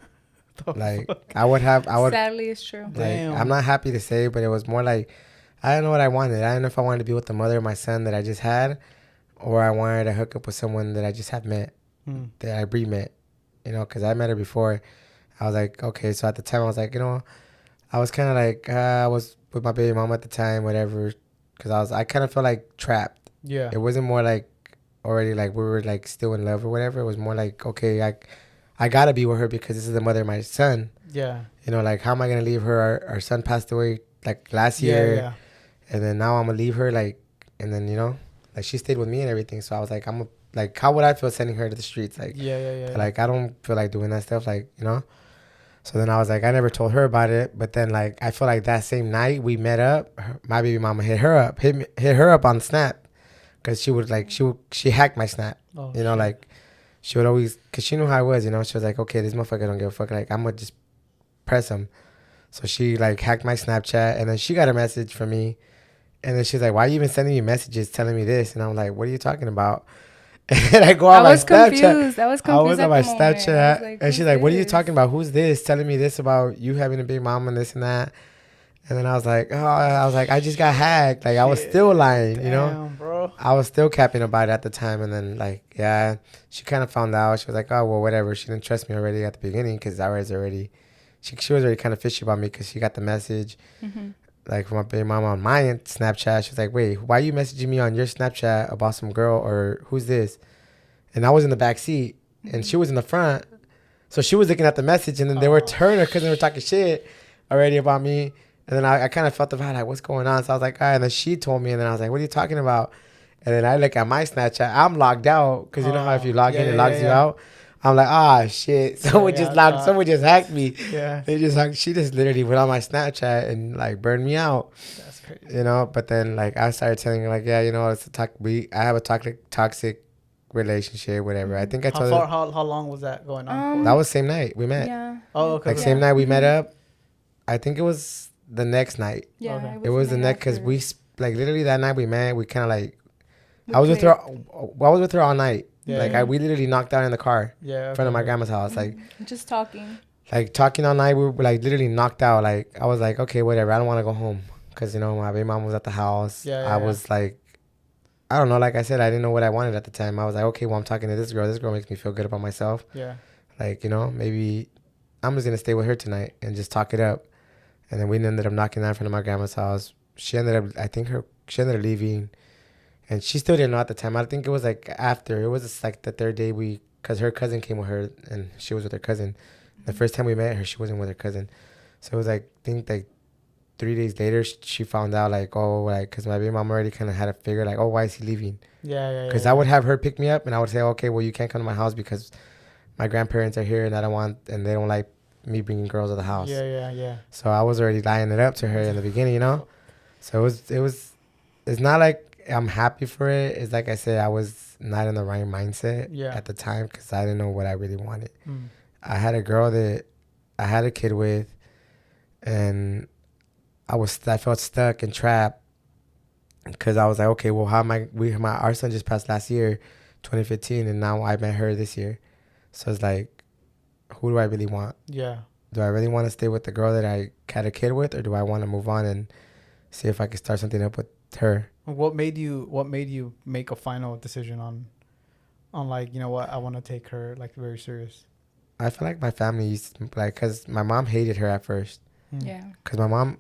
[SPEAKER 2] Like
[SPEAKER 1] fuck?
[SPEAKER 2] I would.
[SPEAKER 3] Sadly, it's true.
[SPEAKER 2] Like,
[SPEAKER 1] Damn.
[SPEAKER 2] I'm not happy to say, but it was more like I don't know what I wanted. I don't know if I wanted to be with the mother of my son that I just had, or I wanted to hook up with someone that I just had met, that I met. Because I met her before. I was like, okay. So at the time, I was like, I was kind of like, I was with my baby mama at the time, whatever. Because I kind of felt like trapped.
[SPEAKER 1] Yeah.
[SPEAKER 2] It wasn't more like already like we were like still in love or whatever. It was more like, okay, I got to be with her because this is the mother of my son.
[SPEAKER 1] Yeah.
[SPEAKER 2] Like, how am I going to leave her? Our son passed away like last year.
[SPEAKER 1] Yeah.
[SPEAKER 2] And then now I'm going to leave her. Like, and then, like she stayed with me and everything. So I was like, like, how would I feel sending her to the streets? Like,
[SPEAKER 1] Yeah.
[SPEAKER 2] Like, I don't feel like doing that stuff. Like, So then I was like, I never told her about it. But then, like, I feel like that same night we met up, my baby mama hit her up on Snap. Because she hacked my Snap.
[SPEAKER 1] Oh,
[SPEAKER 2] like, she would always, because she knew how I was, She was like, okay, this motherfucker don't give a fuck. Like, I'm going to just press him. So she, like, hacked my Snapchat. And then she got a message from me. And then she's like, why are you even sending me messages telling me this? And I'm like, what are you talking about? And I go on my Snapchat.
[SPEAKER 3] I was
[SPEAKER 2] on my Snapchat, and she's like, "What are you talking about? Who's this telling me this about you having a big mom and this and that?" And then I was like, I just got hacked. Like, I was still lying,
[SPEAKER 1] Damn, bro.
[SPEAKER 2] I was still capping about it at the time. And then, like, yeah, she kind of found out. She was like, oh, well, whatever. She didn't trust me already at the beginning because I was already, she was already kind of fishy about me because she got the message. Like, from my baby mama on my Snapchat. She was like, wait, why are you messaging me on your Snapchat about some girl, or who's this? And I was in the back seat and she was in the front. So she was looking at the message, and then they were turning her because they were talking shit already about me. And then I kind of felt the vibe, like, what's going on? So I was like, all right. And then she told me, and then I was like, what are you talking about? And then I look at my Snapchat. I'm logged out because you know how if you log in, it logs you out. I'm like, shit. Someone just hacked me.
[SPEAKER 1] Yeah.
[SPEAKER 2] She just literally went on my Snapchat and, like, burned me out.
[SPEAKER 1] That's crazy.
[SPEAKER 2] But then, like, I started telling her, like, yeah, it's I have a toxic relationship, whatever. I think I told her.
[SPEAKER 1] How long was that going on?
[SPEAKER 2] That was same night we met.
[SPEAKER 3] Yeah.
[SPEAKER 1] Oh, okay.
[SPEAKER 2] Like, same night we met up. I think it was the next night.
[SPEAKER 3] Yeah.
[SPEAKER 1] Okay.
[SPEAKER 2] It was the next, because we, like, literally that night we met, we kind of, like, I was with her all night.
[SPEAKER 1] Yeah.
[SPEAKER 2] Like, we literally knocked out in the car in front of my grandma's house. Like,
[SPEAKER 3] just talking.
[SPEAKER 2] Like, talking all night, we were, like, literally knocked out. Like, I was like, okay, whatever. I don't want to go home. Because, my baby mom was at the house. I was like, I don't know. Like I said, I didn't know what I wanted at the time. I was like, okay, well, I'm talking to this girl. This girl makes me feel good about myself.
[SPEAKER 1] Yeah.
[SPEAKER 2] Like, maybe I'm just gonna stay with her tonight and just talk it up. And then we ended up knocking on in front of my grandma's house. She ended up, she ended up leaving, and she still didn't know at the time. I think it was like after. It was just like the third day cause her cousin came with her and she was with her cousin. The first time we met her, she wasn't with her cousin, so it was like I think like 3 days later she found out like, oh, like cause my baby mom already kind of had a figure like, oh, why is he leaving?
[SPEAKER 1] Yeah.
[SPEAKER 2] Cause I would have her pick me up and I would say, okay, well you can't come to my house because my grandparents are here and they don't like me bringing girls to the house.
[SPEAKER 1] Yeah.
[SPEAKER 2] So I was already lining it up to her in the beginning, you know. So it's not like I'm happy for it. It's like I said, I was not in the right mindset at the time because I didn't know what I really wanted. I had a girl that I had a kid with, and I felt stuck and trapped because I was like, okay, well, how am our son just passed last year, 2015, and now I met her this year. So it's like, who do I really want?
[SPEAKER 1] Yeah.
[SPEAKER 2] Do I really want to stay with the girl that I had a kid with, or do I want to move on and see if I can start something up with her?
[SPEAKER 1] What made you make a final decision on like, you know what, I want to take her like very serious?
[SPEAKER 2] I feel like my family used to, like, cause my mom hated her at first.
[SPEAKER 3] Yeah.
[SPEAKER 2] Cause my mom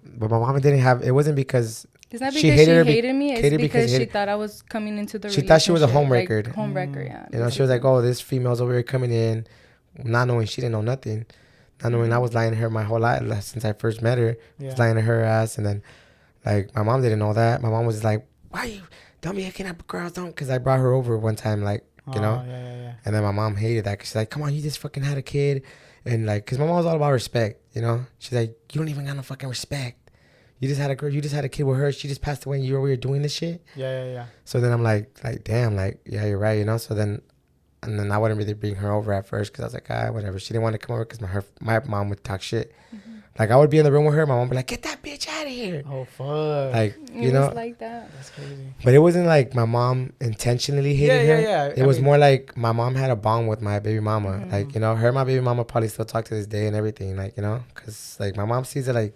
[SPEAKER 2] didn't have. It wasn't because
[SPEAKER 3] it's not because she hated me. It's because she thought I was coming into the relationship.
[SPEAKER 2] She thought she was a homewrecker.
[SPEAKER 3] Like, homewrecker, yeah.
[SPEAKER 2] You know, she was like, oh, this female's over here coming in, not knowing she didn't know nothing. Not knowing I was lying to her my whole life since I first met her. I was lying to her ass. And then, like, my mom didn't know that. My mom was just like, why you, don't be hooking up girls, don't. Because I brought her over one time, like, you know.
[SPEAKER 1] Yeah.
[SPEAKER 2] And then my mom hated that because she's like, come on, you just fucking had a kid. And, like, because my mom was all about respect, you know. She's like, you don't even got no fucking respect. You just had a girl, you just had a kid with her. She just passed away and you were over here doing this shit.
[SPEAKER 1] Yeah.
[SPEAKER 2] So then I'm like, damn, like, yeah, you're right, you know. So then, and then I wouldn't really bring her over at first because I was like, whatever. She didn't want to come over because my mom would talk shit. Like, I would be in the room with her. My mom would be like, get that bitch out of here.
[SPEAKER 1] Oh, fuck.
[SPEAKER 2] Like, you know.
[SPEAKER 3] Like that.
[SPEAKER 1] That's crazy.
[SPEAKER 2] But it wasn't like my mom intentionally hated her.
[SPEAKER 1] Yeah.
[SPEAKER 2] It was more like my mom had a bond with my baby mama. Like, you know, her and my baby mama probably still talk to this day and everything. Like, you know, because, like, my mom sees it like,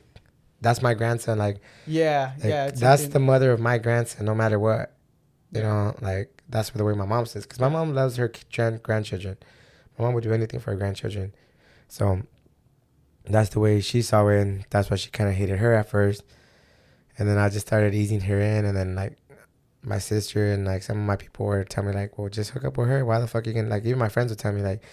[SPEAKER 2] that's my grandson. Like, that's the mother of my grandson no matter what. You know, like, that's the way my mom says. Because my mom loves her grandchildren. My mom would do anything for her grandchildren. So that's the way she saw it, and that's why she kind of hated her at first. And then I just started easing her in, and then, like, my sister and, like, some of my people were telling me, like, well, just hook up with her. Why the fuck you can, like, even my friends would tell me, like,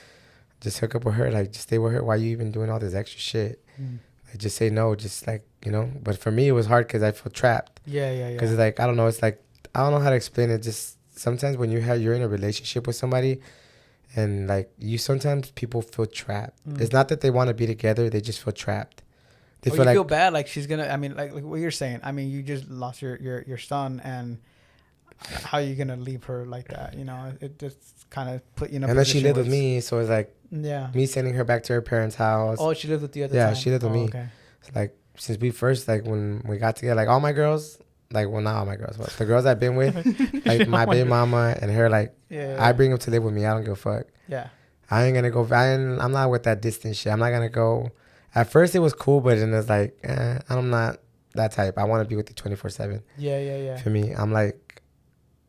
[SPEAKER 2] just hook up with her. Like, just stay with her. Why you even doing all this extra shit? Like, just say no. Just, like, you know. But for me, it was hard because I feel trapped.
[SPEAKER 1] Yeah.
[SPEAKER 2] Because, it's like, I don't know. It's like, I don't know how to explain it. Just sometimes when you're in a relationship with somebody, and, like, sometimes people feel trapped. It's not that they want to be together. They just feel trapped. They
[SPEAKER 1] feel bad. Like, she's going to, I mean, like what you're saying. I mean, you just lost your son, and how are you going to leave her like that? You know, it just kind of put you in a position.
[SPEAKER 2] And then she lived with me. So it's like, me sending her back to her parents' house.
[SPEAKER 1] Oh, she lived with you at the time?
[SPEAKER 2] Yeah, she lived with me.
[SPEAKER 1] Okay.
[SPEAKER 2] So, like, since we first, like, when we got together, like, all my girls, like, well, not all my girls, but the girls I've been with, like, my baby mama and her, like, I bring them to live with me. I don't give a fuck.
[SPEAKER 1] Yeah.
[SPEAKER 2] I ain't gonna go. I'm not with that distance shit. I'm not gonna go. At first, it was cool, but then it's like, I'm not that type. I want to be with you 24/7.
[SPEAKER 1] Yeah.
[SPEAKER 2] For me, I'm like,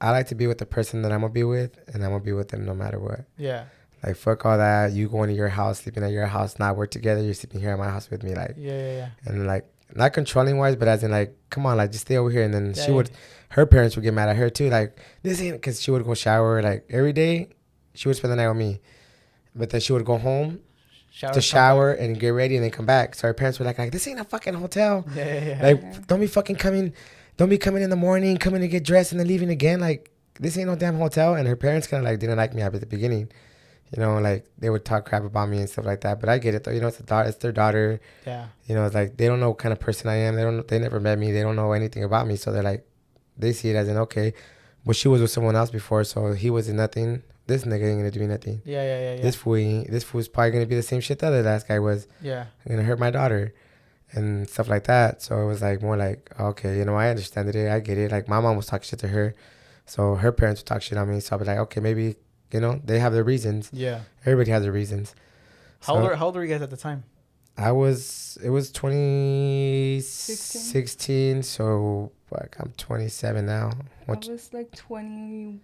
[SPEAKER 2] I like to be with the person that I'm gonna be with, and I'm gonna be with them no matter what.
[SPEAKER 1] Yeah.
[SPEAKER 2] Like, fuck all that. You going to your house, sleeping at your house, not work together. You're sleeping here at my house with me, like.
[SPEAKER 1] Yeah.
[SPEAKER 2] And, like, not controlling wise, but as in, like, come on, like, just stay over here. And then her parents would get mad at her too, like, this ain't, because she would go shower, like, every day. She would spend the night with me, but then she would go home to shower and get ready and then come back. So her parents were like, this ain't a fucking hotel.
[SPEAKER 1] Yeah.
[SPEAKER 2] Like, don't be coming in the morning, coming to get dressed and then leaving again. Like, this ain't no damn hotel. And her parents kind of, like, didn't like me at the beginning. You know, like, they would talk crap about me and stuff like that. But I get it, though. You know, it's their daughter. Yeah. You know, it's like, they don't know what kind of person I am. They never met me. They don't know anything about me. So they're like, they see it as an okay. But she was with someone else before, so he wasn't nothing. This nigga ain't gonna do nothing. Yeah. This fool's probably gonna be the same shit the other last guy was. Yeah. Gonna hurt my daughter and stuff like that. So it was like more like, okay, you know, I understand it. I get it. Like, my mom was talking shit to her. So her parents would talk shit on me. So I'll be like, okay, maybe, you know, they have their reasons. Yeah. Everybody has their reasons.
[SPEAKER 1] How old were you guys at the time?
[SPEAKER 2] It was 2016. So like, I'm 27 now.
[SPEAKER 3] I was like 21.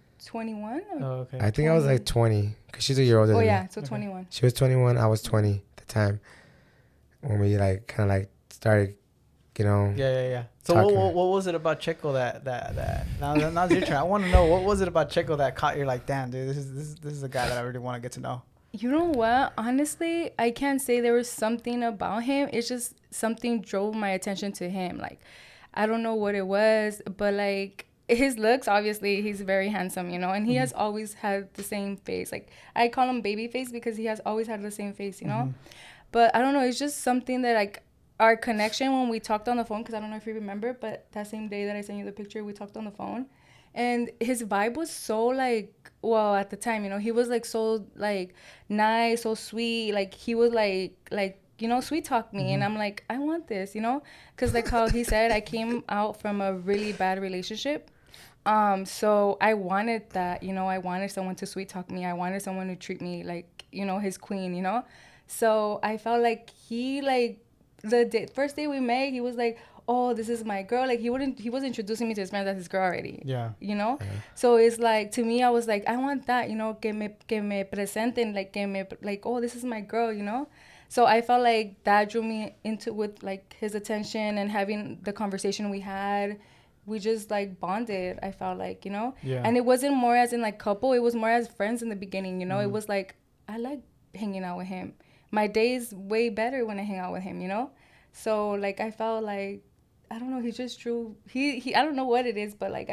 [SPEAKER 1] Oh, okay.
[SPEAKER 2] I think 20. I was like 20 because she's a year older than me.
[SPEAKER 3] So 21.
[SPEAKER 2] She was 21. I was 20 at the time. when we like kind of like started, you know.
[SPEAKER 1] Yeah. So
[SPEAKER 2] Talking.
[SPEAKER 1] what was it about Checko that now's your turn. I want to know what was it about Checko that caught you like, damn, dude, this is a guy that I really want to get to know.
[SPEAKER 3] You know what? Honestly, I can't say there was something about him. It's just something drove my attention to him. Like, I don't know what it was, but like his looks, obviously, he's very handsome, you know, and he has always had the same face. Like, I call him baby face because he has always had the same face, you know. But I don't know. It's just something that like our connection when we talked on the phone, because I don't know if you remember, but that same day that I sent you the picture, we talked on the phone. And his vibe was so like, well, at the time, you know, he was like so like nice, so sweet. Like he would like you know, sweet talk me, and I'm like, I want this, you know, because like how he said, I came out from a really bad relationship. So I wanted that, you know, I wanted someone to sweet talk me. I wanted someone to treat me like, you know, his queen, you know. So I felt like he like first day we met, he was like, oh, this is my girl. Like he was introducing me to his friends as his girl already.
[SPEAKER 1] Yeah.
[SPEAKER 3] You know? So it's like, to me, I was like, I want that, you know, que me presenten, like, like, oh, this is my girl, you know? So I felt like that drew me into with like his attention and having the conversation we had. We just like bonded, I felt like, you know?
[SPEAKER 1] Yeah.
[SPEAKER 3] And it wasn't more as in like couple, it was more as friends in the beginning, you know? It was like, I like hanging out with him. My day's way better when I hang out with him, you know? So like I felt like, I don't know, he just drew he I don't know what it is, but like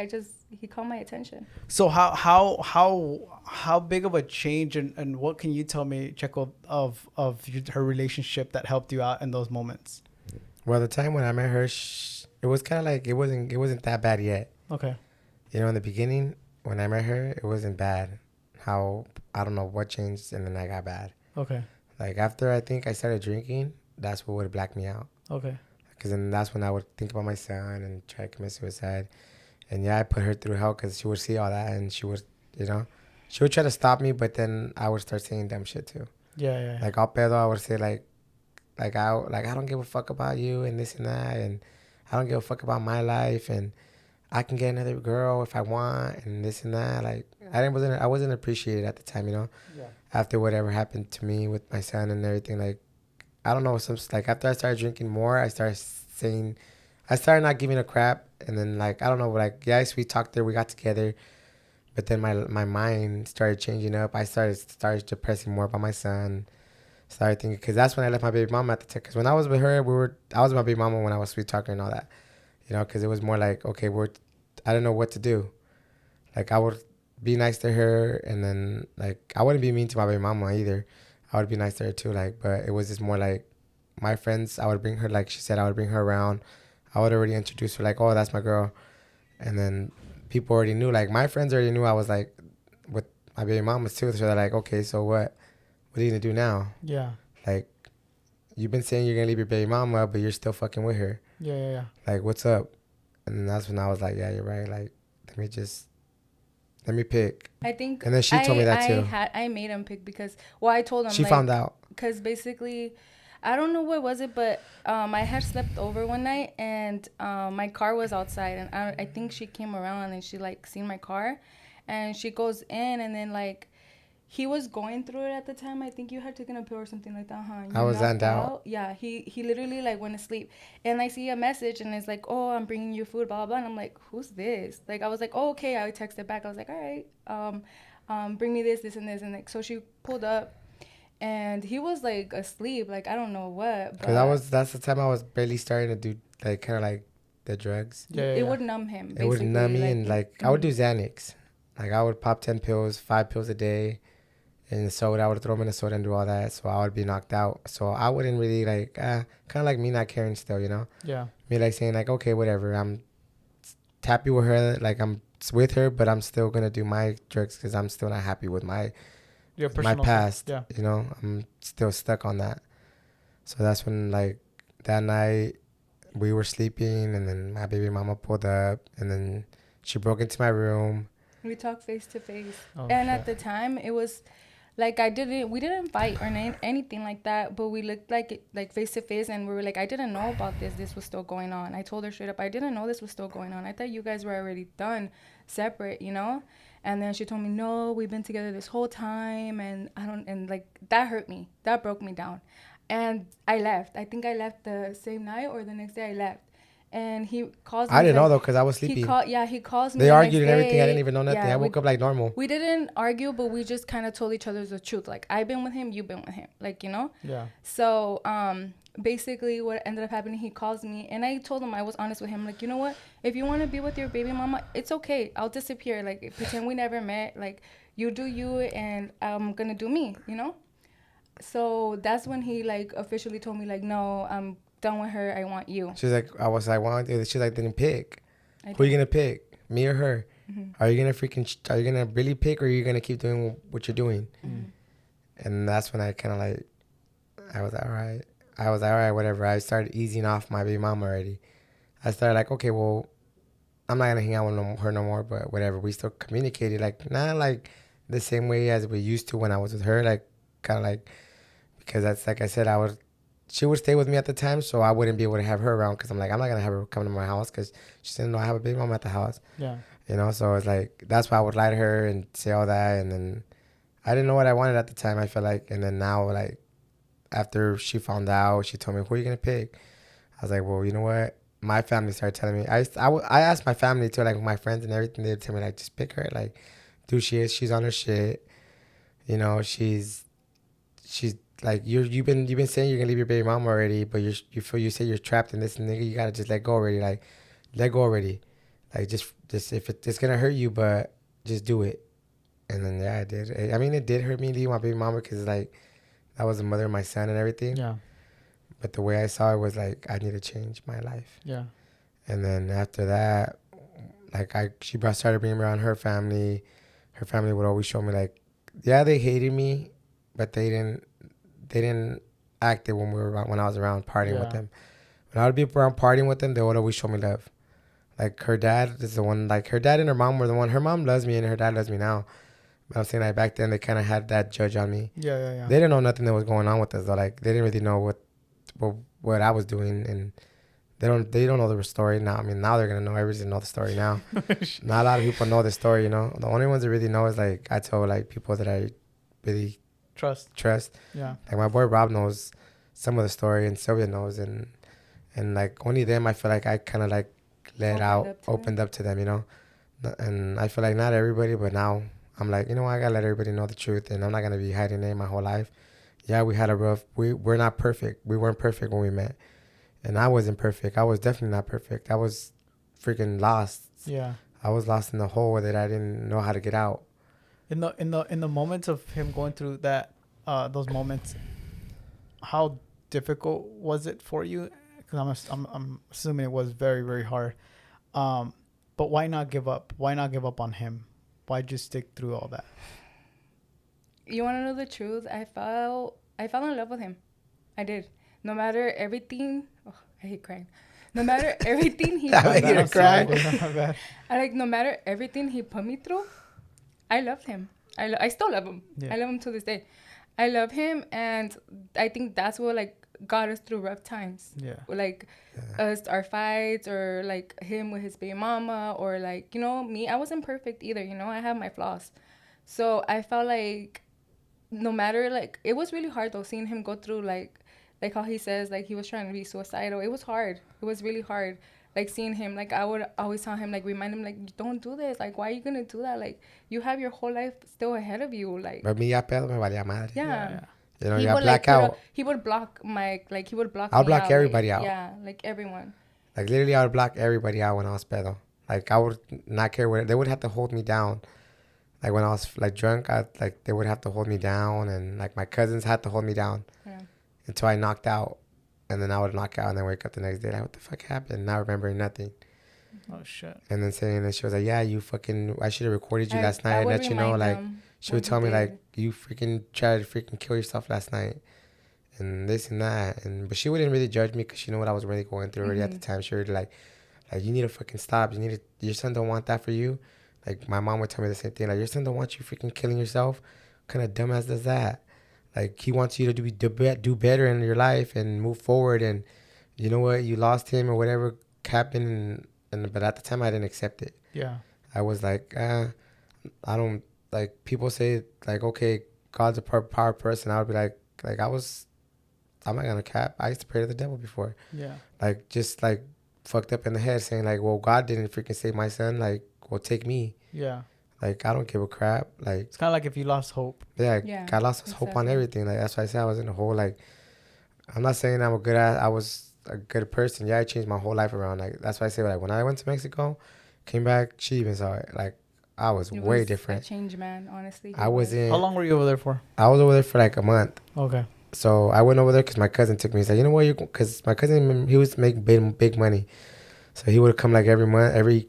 [SPEAKER 3] he caught my attention.
[SPEAKER 1] So how big of a change and what can you tell me, Checo, of her relationship that helped you out in those moments?
[SPEAKER 2] Well, the time when I met her, it was kind of like it wasn't that bad yet.
[SPEAKER 1] Okay.
[SPEAKER 2] You know, in the beginning when I met her, it wasn't bad. How I don't know what changed, and then I got bad.
[SPEAKER 1] Okay.
[SPEAKER 2] Like after I think I started drinking, that's what would black me out.
[SPEAKER 1] Okay.
[SPEAKER 2] Because then that's when I would think about my son and try to commit suicide. And yeah, I put her through hell because she would see all that and she would, you know, she would try to stop me, but then I would start saying dumb shit too.
[SPEAKER 1] Yeah.
[SPEAKER 2] Like all pedo, I would say like I don't give a fuck about you and this and that, and I don't give a fuck about my life, and I can get another girl if I want and this and that. Like I wasn't appreciated at the time, you know.
[SPEAKER 1] Yeah.
[SPEAKER 2] After whatever happened to me with my son and everything, like I don't know, like after I started drinking more, I started not giving a crap, and then like I don't know, like yeah, we talked there, we got together, but then my mind started changing up. I started depressing more about my son. Started thinking, because that's when I left my baby mama at the time. Because when I was with her, I was with my baby mama when I was sweet talking and all that, you know, because it was more like okay, I don't know what to do. Like I would be nice to her, and then like I wouldn't be mean to my baby mama either. I would be nice to her too, like, but it was just more like my friends, I would bring her, like she said, I would bring her around. I would already introduce her, like, oh, that's my girl. And then people already knew, like, my friends already knew I was, like, with my baby mamas too. So they're like, okay, so what are you going to do now?
[SPEAKER 1] Yeah.
[SPEAKER 2] Like, you've been saying you're going to leave your baby mama, but you're still fucking with her.
[SPEAKER 1] Yeah.
[SPEAKER 2] Like, what's up? And then that's when I was like, yeah, you're right. Like, let me pick.
[SPEAKER 3] I think.
[SPEAKER 2] And then she told me that too.
[SPEAKER 3] I made him pick because, well, I told him.
[SPEAKER 2] She
[SPEAKER 3] like,
[SPEAKER 2] found out.
[SPEAKER 3] Because basically, I don't know what was it, but I had slept over one night and my car was outside, and I think she came around and she like seen my car, and she goes in, and then like he was going through it at the time. I think you had taken a pill or something like that, huh?
[SPEAKER 2] I was zanned out.
[SPEAKER 3] Yeah, he literally like went to sleep, and I see a message and it's like, oh, I'm bringing you food, blah blah blah, and I'm like, who's this? Like I was like, oh, okay. I texted back. I was like, all right, bring me this and this, and like so she pulled up. And he was like asleep, like I don't know what.
[SPEAKER 2] Because that's the time I was barely starting to do like kind of like the drugs.
[SPEAKER 1] Yeah.
[SPEAKER 3] It would numb him. Basically.
[SPEAKER 2] It would numb me, and like I would do Xanax. Like I would pop 10 pills, 5 pills a day, and the soda. I would throw them in the soda and do all that. So I would be knocked out. So I wouldn't really like kind of like me not caring still, you know.
[SPEAKER 1] Yeah.
[SPEAKER 2] Me like saying like okay, whatever. I'm happy with her. Like I'm with her, but I'm still gonna do my drugs because I'm still not happy with my past.
[SPEAKER 1] Yeah.
[SPEAKER 2] You know, I'm still stuck on that. So that's when like that night we were sleeping, and then my baby mama pulled up, and then she broke into my room.
[SPEAKER 3] We talked face to face,
[SPEAKER 1] Oh,
[SPEAKER 3] and
[SPEAKER 1] shit.
[SPEAKER 3] at the time it was like we didn't fight or anything like that, but we looked like face to face, and we were like, I didn't know about this was still going on. I told her straight up, I didn't know this was still going on. I thought you guys were already done, separate, you know. And then she told me, no, we've been together this whole time, and like that hurt me, that broke me down. And I left. I think I left the same night or the next day I left. And he calls me.
[SPEAKER 2] I didn't know though because I was sleeping.
[SPEAKER 3] He calls me.
[SPEAKER 2] They
[SPEAKER 3] the
[SPEAKER 2] argued
[SPEAKER 3] next
[SPEAKER 2] and everything.
[SPEAKER 3] day.
[SPEAKER 2] I didn't even know nothing.
[SPEAKER 3] Yeah,
[SPEAKER 2] I woke up like normal.
[SPEAKER 3] We didn't argue, but we just kind of told each other the truth. Like, I've been with him, you've been with him. Like, you know?
[SPEAKER 1] Yeah.
[SPEAKER 3] So, basically what ended up happening, he calls me and I told him, I was honest with him. Like, you know what? If you want to be with your baby mama, it's okay. I'll disappear. Like, pretend we never met. Like, you do you and I'm going to do me, you know? So that's when he like officially told me like, no, I'm done with her. I want you.
[SPEAKER 2] She's like, she's like, then pick.
[SPEAKER 3] I
[SPEAKER 2] Who are you
[SPEAKER 3] did.
[SPEAKER 2] going to pick? Me or her?
[SPEAKER 3] Mm-hmm.
[SPEAKER 2] Are you going to are you going to really pick or are you going to keep doing what you're doing?
[SPEAKER 3] Mm-hmm.
[SPEAKER 2] And that's when I kind of like, I was like, all right. I was like, all right, whatever. I started easing off my baby mama already. I started like, okay, well, I'm not going to hang out with her no more, but whatever. We still communicated, like, not like the same way as we used to when I was with her, like, kind of like, because that's, like I said, she would stay with me at the time, so I wouldn't be able to have her around, because I'm like, I'm not going to have her come to my house, because she said, no, I have a baby mama at the house.
[SPEAKER 1] Yeah.
[SPEAKER 2] You know, so it's like, that's why I would lie to her and say all that, and then I didn't know what I wanted at the time, I feel like, and then now, like, after she found out, she told me, who are you going to pick? I was like, well, you know what? My family started telling me. I asked my family too, like my friends and everything. They'd tell me, like, just pick her. Like, dude, she's on her shit. You know, she's like, you've been saying you're going to leave your baby mama already, but you say you're trapped in this nigga. You got to just let go already. Like, let go already. Like, just if it's going to hurt you, but just do it. And then, yeah, I did. I mean, it did hurt me leaving my baby mama because, like, that was the mother of my son and everything.
[SPEAKER 1] Yeah.
[SPEAKER 2] But the way I saw it was like, I need to change my life.
[SPEAKER 1] Yeah.
[SPEAKER 2] And then after that, like she started bringing me around her family. Her family would always show me like, yeah, they hated me, but they didn't act it when I was around partying with them. When I would be around partying with them, they would always show me love. Like her dad is the one, like her dad and her mom were the one. Her mom loves me and her dad loves me now. But I'm saying like back then they kind of had that judge on me.
[SPEAKER 1] Yeah.
[SPEAKER 2] They didn't know nothing that was going on with us though. Like they didn't really know what I was doing, and they don't know the story now. I mean, now they're gonna know. Everybody's gonna know the story now. Not a lot of people know the story, you know. The only ones that really know is like I tell like people that I really trust.
[SPEAKER 1] Yeah.
[SPEAKER 2] Like my boy Rob knows some of the story, and Sylvia knows, and like only them I feel like I kind of like opened up to them, you know. And I feel like not everybody, but now I'm like, you know what, I gotta let everybody know the truth, and I'm not gonna be hiding it my whole life. Yeah, we had a rough. We're not perfect. We weren't perfect when we met, and I wasn't perfect. I was definitely not perfect. I was freaking lost.
[SPEAKER 1] Yeah.
[SPEAKER 2] I was lost in the hole that I didn't know how to get out.
[SPEAKER 1] In the moments of him going through that, those moments, how difficult was it for you? Because I'm assuming it was very, very hard. But why not give up? Why not give up on him? Why just stick through all that?
[SPEAKER 3] You want to know the truth? I fell in love with him. I did. No matter everything. Oh, I hate crying. No matter everything he.
[SPEAKER 2] I hate to cry.
[SPEAKER 3] No matter everything he put me through, I loved him. I still love him. Yeah. I love him to this day. I love him, and I think that's what like got us through rough times.
[SPEAKER 1] Yeah.
[SPEAKER 3] Like us, our fights, or like him with his baby mama, or like, you know, me. I wasn't perfect either. You know, I have my flaws. So I felt like no matter, like, it was really hard though, seeing him go through like how he says, like, he was trying to be suicidal. It was hard. It was really hard. Like, seeing him, like, I would always tell him, like, remind him, like, don't do this. Like, why are you going to do that? Like, you have your whole life still ahead of you. Like,
[SPEAKER 2] but me, ya pedo me valía madre.
[SPEAKER 3] Yeah.
[SPEAKER 2] You know, you black out.
[SPEAKER 3] He would block my, like, he would block
[SPEAKER 2] I'll
[SPEAKER 3] me
[SPEAKER 2] block
[SPEAKER 3] out,
[SPEAKER 2] everybody
[SPEAKER 3] like,
[SPEAKER 2] out.
[SPEAKER 3] Yeah, like, everyone.
[SPEAKER 2] Like, literally, I would block everybody out when I was pedo. Like, I would not care what, they would have to hold me down. Like, when I was, like, drunk, they would have to hold me down. And, like, my cousins had to hold me down until I knocked out. And then I would knock out and then wake up the next day. Like, what the fuck happened? Not remembering nothing.
[SPEAKER 1] Oh, shit.
[SPEAKER 2] And then saying that she was like, yeah, I should have recorded you last night and let you know. Like, she would tell me, like, you freaking tried to freaking kill yourself last night. And this and that. But she wouldn't really judge me because she knew what I was really going through already at the time. She would like, you need to fucking stop. Your son don't want that for you. Like, my mom would tell me the same thing. Like, your son don't want you freaking killing yourself. What kind of dumbass does that? Like, he wants you to do better in your life and move forward. And you know what? You lost him or whatever happened. But at the time, I didn't accept it.
[SPEAKER 1] Yeah.
[SPEAKER 2] I was like, I don't, like, people say, like, okay, God's a power person. I would be like I was I'm not gonna cap. I used to pray to the devil before.
[SPEAKER 1] Yeah.
[SPEAKER 2] Like, just like fucked up in the head, saying like, well, God didn't freaking save my son. Like, well, take me.
[SPEAKER 1] Yeah.
[SPEAKER 2] Like, I don't give a crap. Like,
[SPEAKER 1] It's kind of like if you lost hope.
[SPEAKER 2] yeah,
[SPEAKER 3] Yeah,
[SPEAKER 2] I lost hope on
[SPEAKER 3] exactly.
[SPEAKER 2] everything. Like, that's why I said I was in a hole. Like, I'm not saying I'm a good ass. I was a good person. Yeah, I changed my whole life around. Like, that's why I say, like, when I went to Mexico, came back, she even saw it. Like, I was
[SPEAKER 3] It
[SPEAKER 2] way
[SPEAKER 3] was
[SPEAKER 2] different.
[SPEAKER 3] a change, man. Honestly,
[SPEAKER 2] I was in.
[SPEAKER 1] How long were you over there for?
[SPEAKER 2] I was over there for like a month.
[SPEAKER 1] Okay.
[SPEAKER 2] So I went over there because my cousin took me. He's like, you know what? Because my cousin, he was making big money. So he would come like every month, every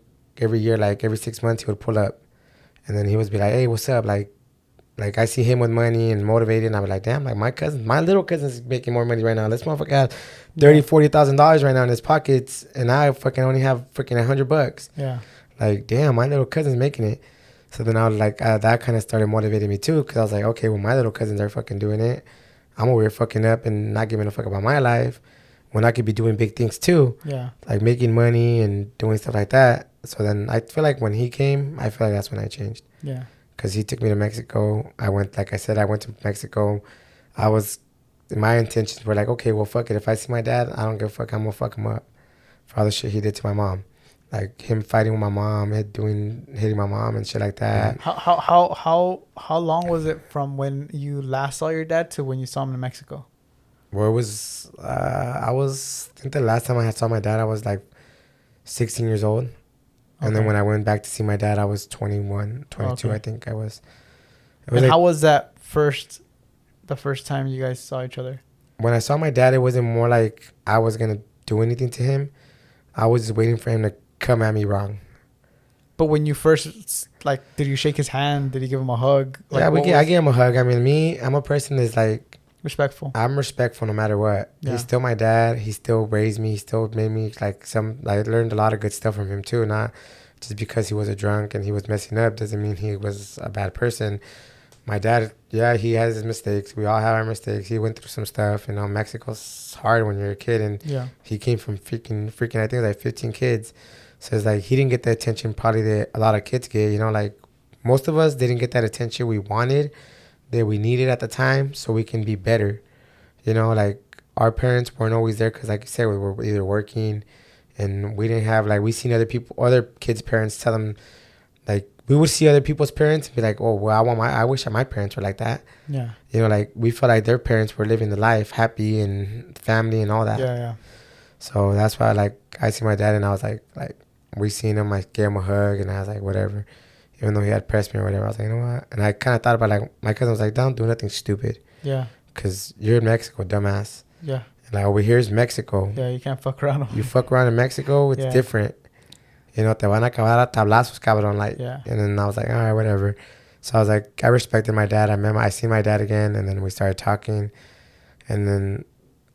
[SPEAKER 2] year, like every 6 months, he would pull up. And then he would be like, hey, what's up? Like I see him with money and motivated. And I was like, damn, like my little cousin's making more money right now. This motherfucker has $40,000 right now in his pockets. And I fucking only have freaking $100.
[SPEAKER 1] Yeah.
[SPEAKER 2] Like, damn, my little cousin's making it. So then I was like, that kind of started motivating me too. Because I was like, okay, well, my little cousins are fucking doing it. I'm over here fucking up and not giving a fuck about my life when I could be doing big things too.
[SPEAKER 1] Yeah.
[SPEAKER 2] Like making money and doing stuff like that. So then I feel like when he came, I feel like that's when I changed.
[SPEAKER 1] Yeah.
[SPEAKER 2] Because he took me to Mexico. I went to Mexico. My intentions were like, okay, well, fuck it. If I see my dad, I don't give a fuck. I'm going to fuck him up for all the shit he did to my mom. Like him fighting with my mom, hitting my mom and shit like that.
[SPEAKER 1] How long was it from when you last saw your dad to when you saw him in Mexico?
[SPEAKER 2] Where it was, I think the last time I saw my dad, I was like 16 years old. And then when I went back to see my dad, I was 21, 22,
[SPEAKER 1] Okay.
[SPEAKER 2] I think I was.
[SPEAKER 1] And how was that the first time you guys saw each other?
[SPEAKER 2] When I saw my dad, it wasn't more like I was going to do anything to him. I was just waiting for him to come at me wrong.
[SPEAKER 1] But when you first, like, did you shake his hand? Did you give him a hug? Like,
[SPEAKER 2] Yeah, I gave him a hug. I mean, I'm a person that's like,
[SPEAKER 1] respectful.
[SPEAKER 2] I'm respectful no matter what.
[SPEAKER 1] Yeah.
[SPEAKER 2] He's still my dad. He still raised me. He still made me I learned a lot of good stuff from him too. Not just because he was a drunk and he was messing up doesn't mean he was a bad person. My dad, yeah, he has his mistakes. We all have our mistakes. He went through some stuff. You know, Mexico's hard when you're a kid, and he came from freaking. I think it was like 15 kids. So it's like he didn't get the attention probably that a lot of kids get. You know, like most of us didn't get that attention we wanted, that we needed at the time, so we can be better. You know, like our parents weren't always there because, like you said, we were either working, and we didn't have we seen other kids' parents tell them, like we would see other people's parents and be like, oh well, I wish my parents were like that.
[SPEAKER 1] Yeah.
[SPEAKER 2] You know, like we felt like their parents were living the life, happy and family and all that.
[SPEAKER 1] Yeah, yeah.
[SPEAKER 2] So that's why I see my dad and I was like we seen him, I gave him a hug and I was like whatever, even though he had pressed me or whatever. I was like, you know what? And I kind of thought about my cousin was like, don't do nothing stupid.
[SPEAKER 1] Yeah.
[SPEAKER 2] Because you're in Mexico, dumbass.
[SPEAKER 1] Yeah.
[SPEAKER 2] And over here is Mexico.
[SPEAKER 1] Yeah, you can't fuck around.
[SPEAKER 2] You fuck around in Mexico, it's different. You know, te van a acabar a tablazos, cabrón.
[SPEAKER 1] Yeah.
[SPEAKER 2] And then I was like, all right, whatever. So I was like, I respected my dad. I seen my dad again, and then we started talking. And then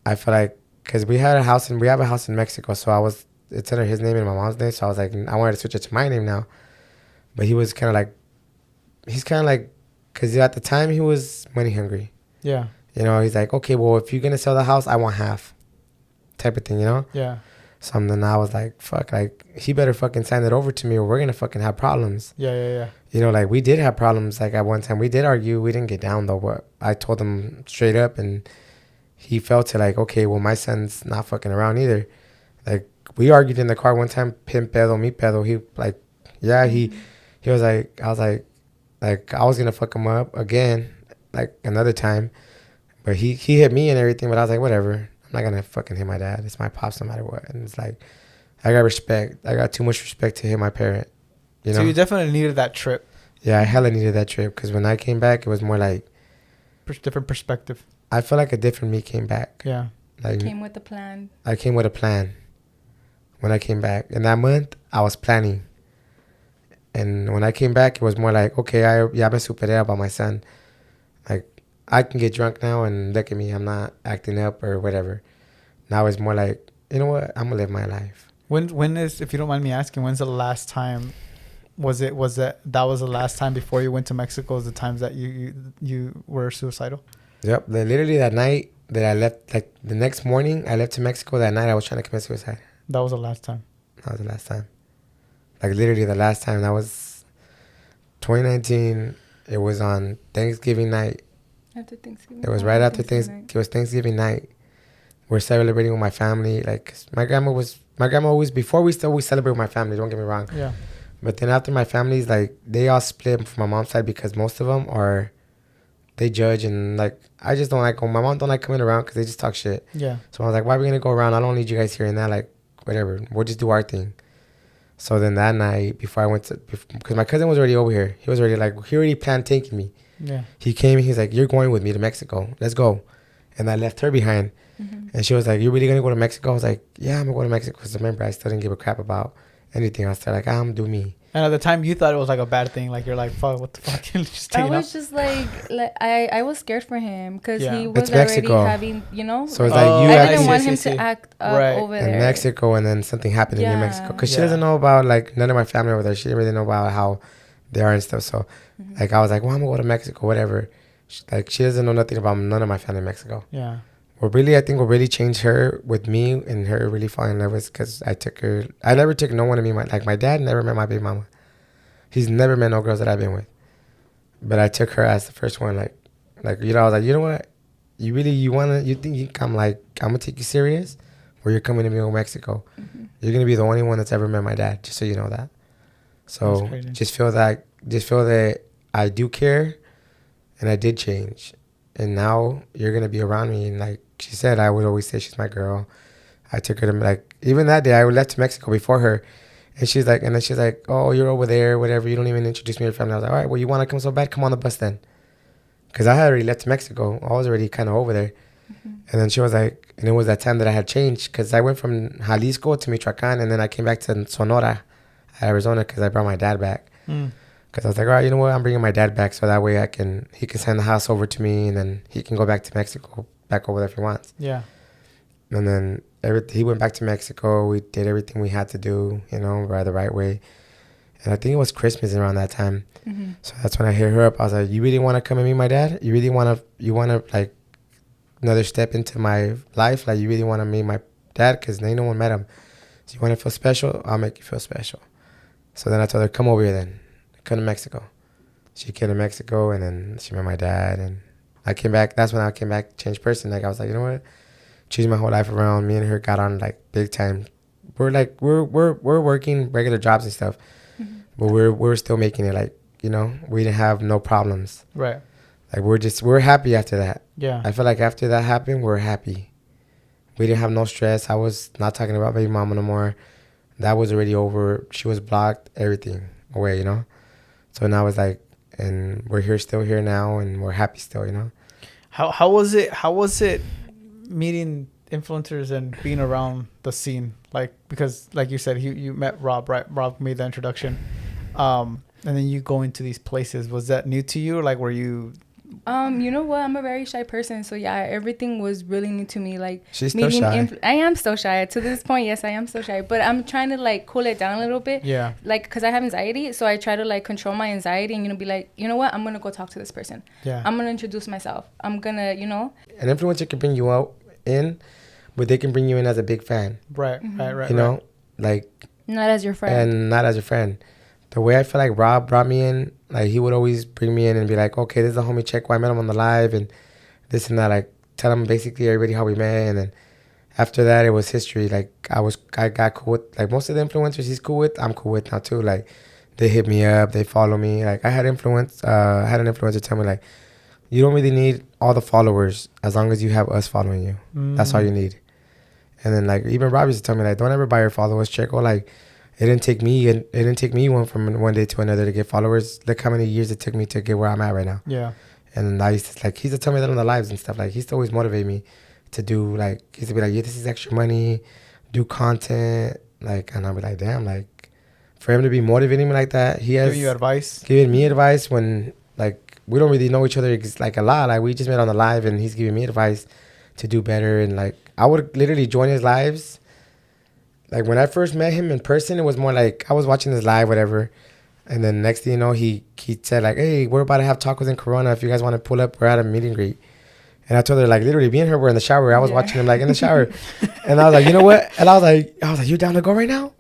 [SPEAKER 2] I feel like, because we have a house in Mexico, so it's under his name and my mom's name. So I was like, I wanted to switch it to my name now. But he was kind of because at the time he was money hungry.
[SPEAKER 1] Yeah.
[SPEAKER 2] You know, he's like, okay, well, if you're going to sell the house, I want half. Type of thing, you know?
[SPEAKER 1] Yeah.
[SPEAKER 2] So then I was like, fuck, he better fucking sign it over to me or we're going to fucking have problems.
[SPEAKER 1] Yeah, yeah, yeah.
[SPEAKER 2] You know, we did have problems. At one time, we did argue. We didn't get down, though. But I told him straight up, and he felt it okay, well, my son's not fucking around either. We argued in the car one time, pin pedo, mi pedo. He, he was like, I was like, I was going to fuck him up again, another time. But he hit me and everything, but I was like, whatever. I'm not going to fucking hit my dad. It's my pops no matter what. And it's like, I got respect. I got too much respect to hit my parent. You know?
[SPEAKER 1] So you definitely needed that trip.
[SPEAKER 2] Yeah, I hella needed that trip because when I came back, it was more like...
[SPEAKER 1] different perspective.
[SPEAKER 2] I feel like a different me came back.
[SPEAKER 1] Yeah.
[SPEAKER 3] Came with a plan.
[SPEAKER 2] I came with a plan when I came back. In that month, I was planning. And when I came back, it was more like, okay, ya me superé about my son. I can get drunk now and look at me. I'm not acting up or whatever. Now it's more like, you know what? I'm going to live my life.
[SPEAKER 1] When is, if you don't mind me asking, when's the last time, that was the last time before you went to Mexico, was the times that you were suicidal?
[SPEAKER 2] Yep. Literally that night that I left, the next morning I left to Mexico, that night I was trying to commit suicide.
[SPEAKER 1] That was the last time.
[SPEAKER 2] That was the last time. Literally the last time. That was 2019. It was on Thanksgiving night.
[SPEAKER 3] After Thanksgiving.
[SPEAKER 2] It was right after Thanksgiving. It was Thanksgiving night. we're celebrating with my family. Like, 'cause my grandma always, before we celebrate with my family, don't get me wrong.
[SPEAKER 1] Yeah.
[SPEAKER 2] But then after my family's, like, they all split from my mom's side because most of them are, they judge, and like, I just don't like, my mom don't like coming around because they just talk shit.
[SPEAKER 1] Yeah.
[SPEAKER 2] So I was like, why are we going to go around? I don't need you guys hearing that. Like, whatever. We'll just do our thing. So then that night, before I went to, because my cousin was already over here. He was already like, he already planned taking me.
[SPEAKER 1] Yeah.
[SPEAKER 2] He came, he's like, you're going with me to Mexico. Let's go. And I left her behind. And she was like, you're really going to go to Mexico? I was like, yeah, I'm going to go to Mexico. Because remember, I still didn't give a crap about anything. I was still like, I'm going to do me.
[SPEAKER 1] And at the time, you thought it was like a bad thing. Like, you're like, fuck, what the fuck? Just
[SPEAKER 3] I was just like I was scared for him because he was
[SPEAKER 2] It's
[SPEAKER 3] already
[SPEAKER 2] Mexico.
[SPEAKER 3] having, you know.
[SPEAKER 2] So it's like, you
[SPEAKER 3] I
[SPEAKER 2] actually
[SPEAKER 3] didn't want him to act up over
[SPEAKER 2] in
[SPEAKER 3] there.
[SPEAKER 2] Mexico, and then something happened in Mexico. Because she doesn't know about, like, none of my family over there. She didn't really know about how they are and stuff. So, like, I was like, well, I'm going to go to Mexico, whatever. She doesn't know nothing about none of my family in Mexico.
[SPEAKER 1] Yeah.
[SPEAKER 2] I think what really changed her with me and her really falling in love was because I took her. I never took no one to meet my dad never met my baby mama. He's never met no girls that I've been with. But I took her as the first one. Like, you know, I was like, you know what? You think I'm going to take you serious? Or you're coming to me to Mexico? You're going to be the only one that's ever met my dad, just so you know that. So just feel that I do care and I did change. And now you're going to be around me. And like she said, I would always say she's my girl. I took her to, like, even that day, I left to Mexico before her. And she's like, oh, you're over there, whatever. You don't even introduce me to your family. I was like, all right, well, you want to come so bad? Come on the bus then. Because I had already left to Mexico. I was already kind of over there. And then she was like, and it was that time that I had changed. Because I went from Jalisco to Michoacan. And then I came back to Sonora, Arizona, because I brought my dad back. Because I was like, all right, you know what? I'm bringing my dad back so that way he can send the house over to me. And then he can go back to Mexico, back over there if he wants.
[SPEAKER 1] Yeah.
[SPEAKER 2] And then he went back to Mexico. We did everything we had to do, you know, by the right way. And I think it was Christmas around that time. So that's when I hit her up. I was like, you really want to come and meet my dad? You really want to, like, another step into my life? Like, you really want to meet my dad? Because no one met him. So you want to feel special? I'll make you feel special. So then I told her, come over here then. Come to Mexico. She came to Mexico, and then she met my dad. And I came back. That's when I came back, changed person. Like, I was like, you know what? Changed my whole life around. Me and her got on, like, big time. We're working regular jobs and stuff, but we're still making it. Like, you know, we didn't have no problems.
[SPEAKER 1] Right.
[SPEAKER 2] Like, we're happy after that.
[SPEAKER 1] Yeah.
[SPEAKER 2] I feel like after that happened, we're happy. We didn't have no stress. I was not talking about baby mama no more. That was already over. She was blocked. Everything away, you know. So now it's like, and we're still here now, and we're happy still, you know. How
[SPEAKER 1] was it meeting influencers and being around the scene? Like, because like you said, you met Rob, right? Rob made the introduction. And then you go into these places. Was that new to you? Like, were you...
[SPEAKER 3] You know what? I'm a very shy person. So, yeah, everything was really new to me. Like,
[SPEAKER 2] she's still shy.
[SPEAKER 3] I am still shy. To this point, yes, I am still shy. But I'm trying to, like, cool it down a little bit.
[SPEAKER 1] Yeah.
[SPEAKER 3] Like, because I have anxiety. So I try to, like, control my anxiety and, you know, be like, you know what? I'm going to go talk to this person.
[SPEAKER 1] Yeah.
[SPEAKER 3] I'm going to introduce myself. I'm going to, you know.
[SPEAKER 2] An influencer can bring you out in, but they can bring you in as a big fan.
[SPEAKER 1] Right.
[SPEAKER 2] You know? Like...
[SPEAKER 3] Not as your friend.
[SPEAKER 2] And not as your friend. The way I feel like Rob brought me in, like, he would always bring me in and be like, okay, this is the homie Checko. I met him on the live and this and that. Like, tell him basically everybody how we met. And then after that, it was history. Like, I got cool with, like, most of the influencers he's cool with, I'm cool with now too. Like, they hit me up, they follow me. Like, I had an influencer tell me, like, you don't really need all the followers as long as you have us following you. That's all you need. And then, like, even Rob used to tell me, like, don't ever buy your followers, Checko. Like, it didn't take me from one day to another to get followers. Look how many years it took me to get where I'm at right now.
[SPEAKER 1] Yeah.
[SPEAKER 2] And I used to, like, he used to tell me that on the lives and stuff. Like, he used to always motivate me to do, like, he used to be like, yeah, this is extra money, do content. Like, and I'll be like, damn, like, for him to be motivating me like that, he has...
[SPEAKER 1] Giving you advice?
[SPEAKER 2] Giving me advice when, like, we don't really know each other, like, a lot. Like, we just met on the live and he's giving me advice to do better. And, like, I would literally join his lives. Like, when I first met him in person, it was more like I was watching his live, whatever. And then next thing you know, he said, like, hey, we're about to have tacos in Corona. If you guys want to pull up, we're at a meet and greet. And I told her, like, literally, me and her were in the shower. I was watching him, like, in the shower. And I was like, you know what? And I was like, you down to go right now?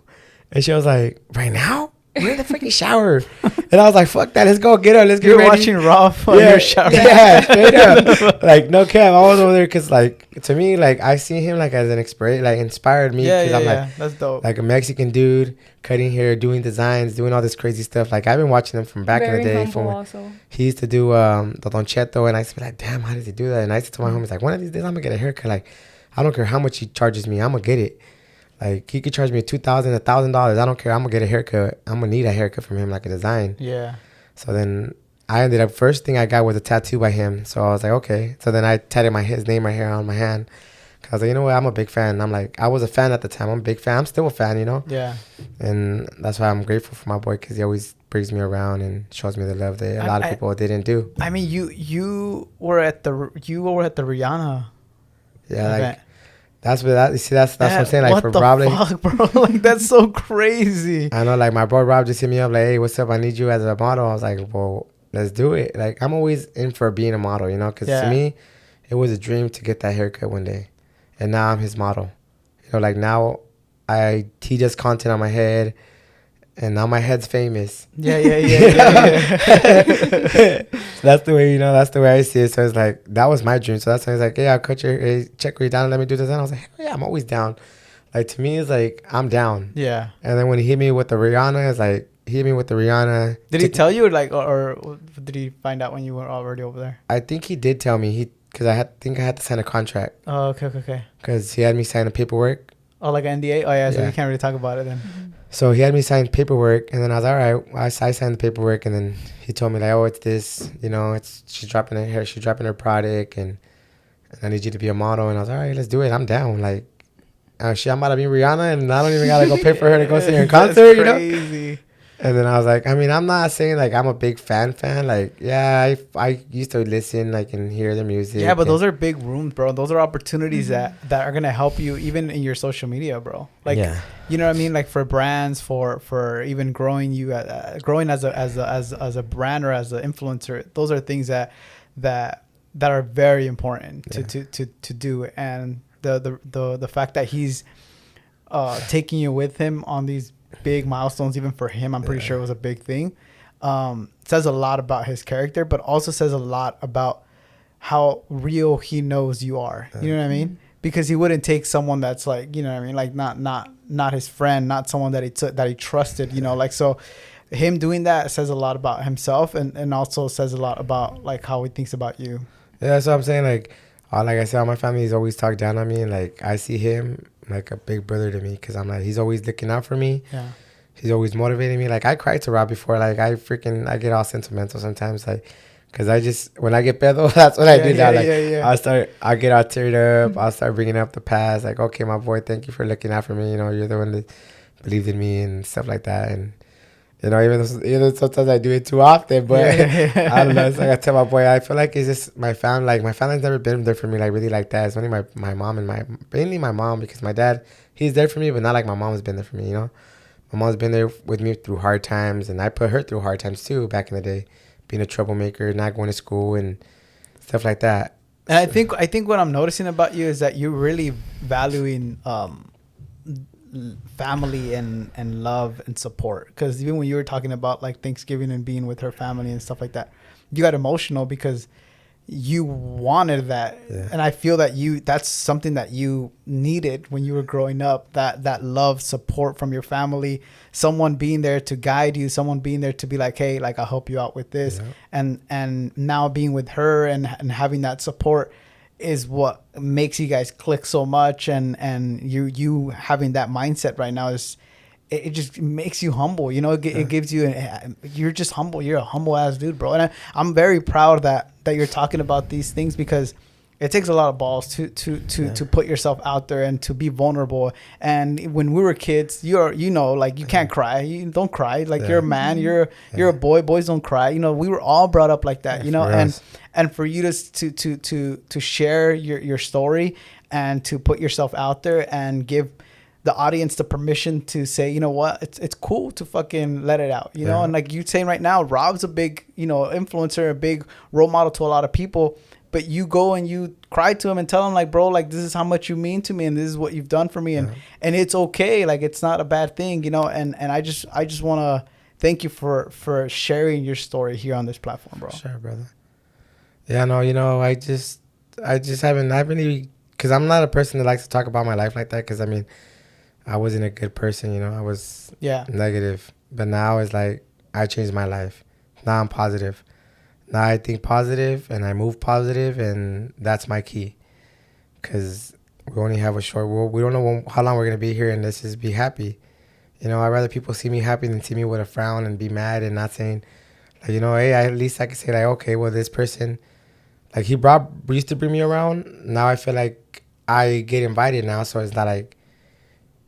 [SPEAKER 2] And she was like, right now? we're in the freaking shower. And I was like, fuck that, let's go get her, let's get
[SPEAKER 1] You're
[SPEAKER 2] ready.
[SPEAKER 1] watching Raw on your shower.
[SPEAKER 2] Yeah, straight up. Like, no cap, I was over there because, like, to me, like, I see him, like, as an inspired me.
[SPEAKER 1] Yeah,
[SPEAKER 2] I'm
[SPEAKER 1] yeah,
[SPEAKER 2] like,
[SPEAKER 1] that's dope.
[SPEAKER 2] like a Mexican dude, cutting hair, doing designs, doing all this crazy stuff. Like, I've been watching him from back in the day. From
[SPEAKER 3] also.
[SPEAKER 2] He used to do the Don Cheto, and I used to be like, damn, how does he do that? And I used to tell my homies, like, one of these days, I'm going to get a haircut. Like, I don't care how much he charges me, I'm going to get it. Like, he could charge me $2,000, $1,000. I don't care. I'm going to get a haircut. I'm going to need a haircut from him, like a design.
[SPEAKER 1] Yeah.
[SPEAKER 2] So then I ended up, first thing I got was a tattoo by him. So I was like, okay. So then I tatted his name right here on my hand. Cause I was like, you know what? I'm a big fan. I'm like, I was a fan at the time. I'm a big fan. I'm still a fan, you know?
[SPEAKER 1] Yeah.
[SPEAKER 2] And that's why I'm grateful for my boy, because he always brings me around and shows me the love that a lot of people didn't do.
[SPEAKER 1] I mean, you were at the Rihanna
[SPEAKER 2] Yeah,
[SPEAKER 1] event.
[SPEAKER 2] like, that's what I'm saying. Like,
[SPEAKER 1] what
[SPEAKER 2] for
[SPEAKER 1] the
[SPEAKER 2] Rob,
[SPEAKER 1] fuck, bro? Like, that's so crazy.
[SPEAKER 2] I know, like, my bro Rob just hit me up, like, hey, what's up? I need you as a model. I was like, well, let's do it. Like, I'm always in for being a model, you know? Because to me, it was a dream to get that haircut one day. And now I'm his model. You know, like, now he does content on my head, and now my head's famous.
[SPEAKER 1] Yeah.
[SPEAKER 2] That's the way, you know, that's the way I see it. So it's like, that was my dream. So that's why he's like, hey, I'll cut your, hey, Checko, you down? Let me do this. And I was like, hell yeah, I'm always down. Like, to me, it's like, I'm down.
[SPEAKER 1] Yeah.
[SPEAKER 2] And then when he hit me with the Rihanna, it's like,
[SPEAKER 1] Did he tell you, like, or did he find out when you were already over there?
[SPEAKER 2] I think he did tell me. Because I had to sign a contract.
[SPEAKER 1] Oh, okay.
[SPEAKER 2] Because he had me sign the paperwork.
[SPEAKER 1] Oh, like an NDA? Oh, yeah, so you can't really talk about it then.
[SPEAKER 2] So he had me sign paperwork, and then I was all right. I signed the paperwork, and then he told me, like, oh, it's this, you know, she's dropping her hair, she's dropping her product, and I need you to be a model. And I was all right, let's do it. I'm down. Like, shit, I'm about to be Rihanna, and I don't even gotta go pay for her to go see her in concert, you know. And then I was like, I mean, I'm not saying, like, I'm a big fan. Like, yeah, I used to listen, like, and hear the music.
[SPEAKER 1] Yeah, but those are big rooms, bro. Those are opportunities that are going to help you even in your social media, bro. Like, you know what I mean? Like, for brands, for even growing as a brand or as an influencer. Those are things that are very important to do. And the fact that he's taking you with him on these big milestones, even for him, I'm pretty sure it was a big thing. Says a lot about his character, but also says a lot about how real he knows you are. You know what I mean? Because he wouldn't take someone that's like, you know what I mean, like not his friend, not someone that he trusted. You know, like, so him doing that says a lot about himself, and also says a lot about, like, how he thinks about you.
[SPEAKER 2] Yeah, that's what I'm saying. Like I said, all my family's always talked down on me, and, like, I see him like a big brother to me, because I'm like, he's always looking out for me. Yeah, he's always motivating me. Like, I cried to Rob before. Like, I get all sentimental sometimes, like, because I just, when I get pedo, that's what I do now. Like, I get all teared up. I'll start bringing up the past, like, okay, my boy, thank you for looking out for me, you know, you're the one that believed in me and stuff like that. And, you know, even sometimes I do it too often, but I don't know. It's like, I tell my boy, I feel like it's just my family. Like, my family's never been there for me, like, really like that. It's only my mom and mainly my mom, because my dad, he's there for me, but not like my mom's been there for me, you know. My mom's been there with me through hard times, and I put her through hard times too back in the day, being a troublemaker, not going to school and stuff like that.
[SPEAKER 1] And I think what I'm noticing about you is that you're really valuing family and love and support. Because even when you were talking about, like, Thanksgiving and being with her family and stuff like that, you got emotional because you wanted that. And I feel that that's something that you needed when you were growing up, that love, support from your family, someone being there to guide you, someone being there to be like, hey, like, I'll help you out with this. And now being with her and having that support is what makes you guys click so much. And you having that mindset right now is, it just makes you humble, you know. It gives you you're just humble. You're a humble ass dude, bro. And I'm very proud that you're talking about these things, because it takes a lot of balls to put yourself out there and to be vulnerable. And when we were kids, you know, like, you can't cry. You don't cry. Like, you're a man. You're a boy. Boys don't cry. You know, we were all brought up like that. You know, and for you to share your story and to put yourself out there and give the audience the permission to say, you know what, it's cool to fucking let it out, you know. And like you're saying right now, Rob's a big, you know, influencer, a big role model to a lot of people, but you go and you cry to him and tell him, like, bro, like, this is how much you mean to me, and this is what you've done for me, and it's okay, like, it's not a bad thing, you know. And I just want to thank you for sharing your story here on this platform, bro.
[SPEAKER 2] Sure, brother. Yeah, no, I just haven't really, because I'm not a person that likes to talk about my life like that, because I mean, I wasn't a good person, I was negative, but now it's like I changed my life. Now I'm positive. Now I think positive and I move positive, and that's my key, because we only have a short world. We don't know how long we're going to be here, and let's just be happy. I'd rather people see me happy than see me with a frown and be mad and not saying, like, hey, at least I can say, like, okay, well, this person, like, used to bring me around. Now I feel like I get invited now, so it's not like,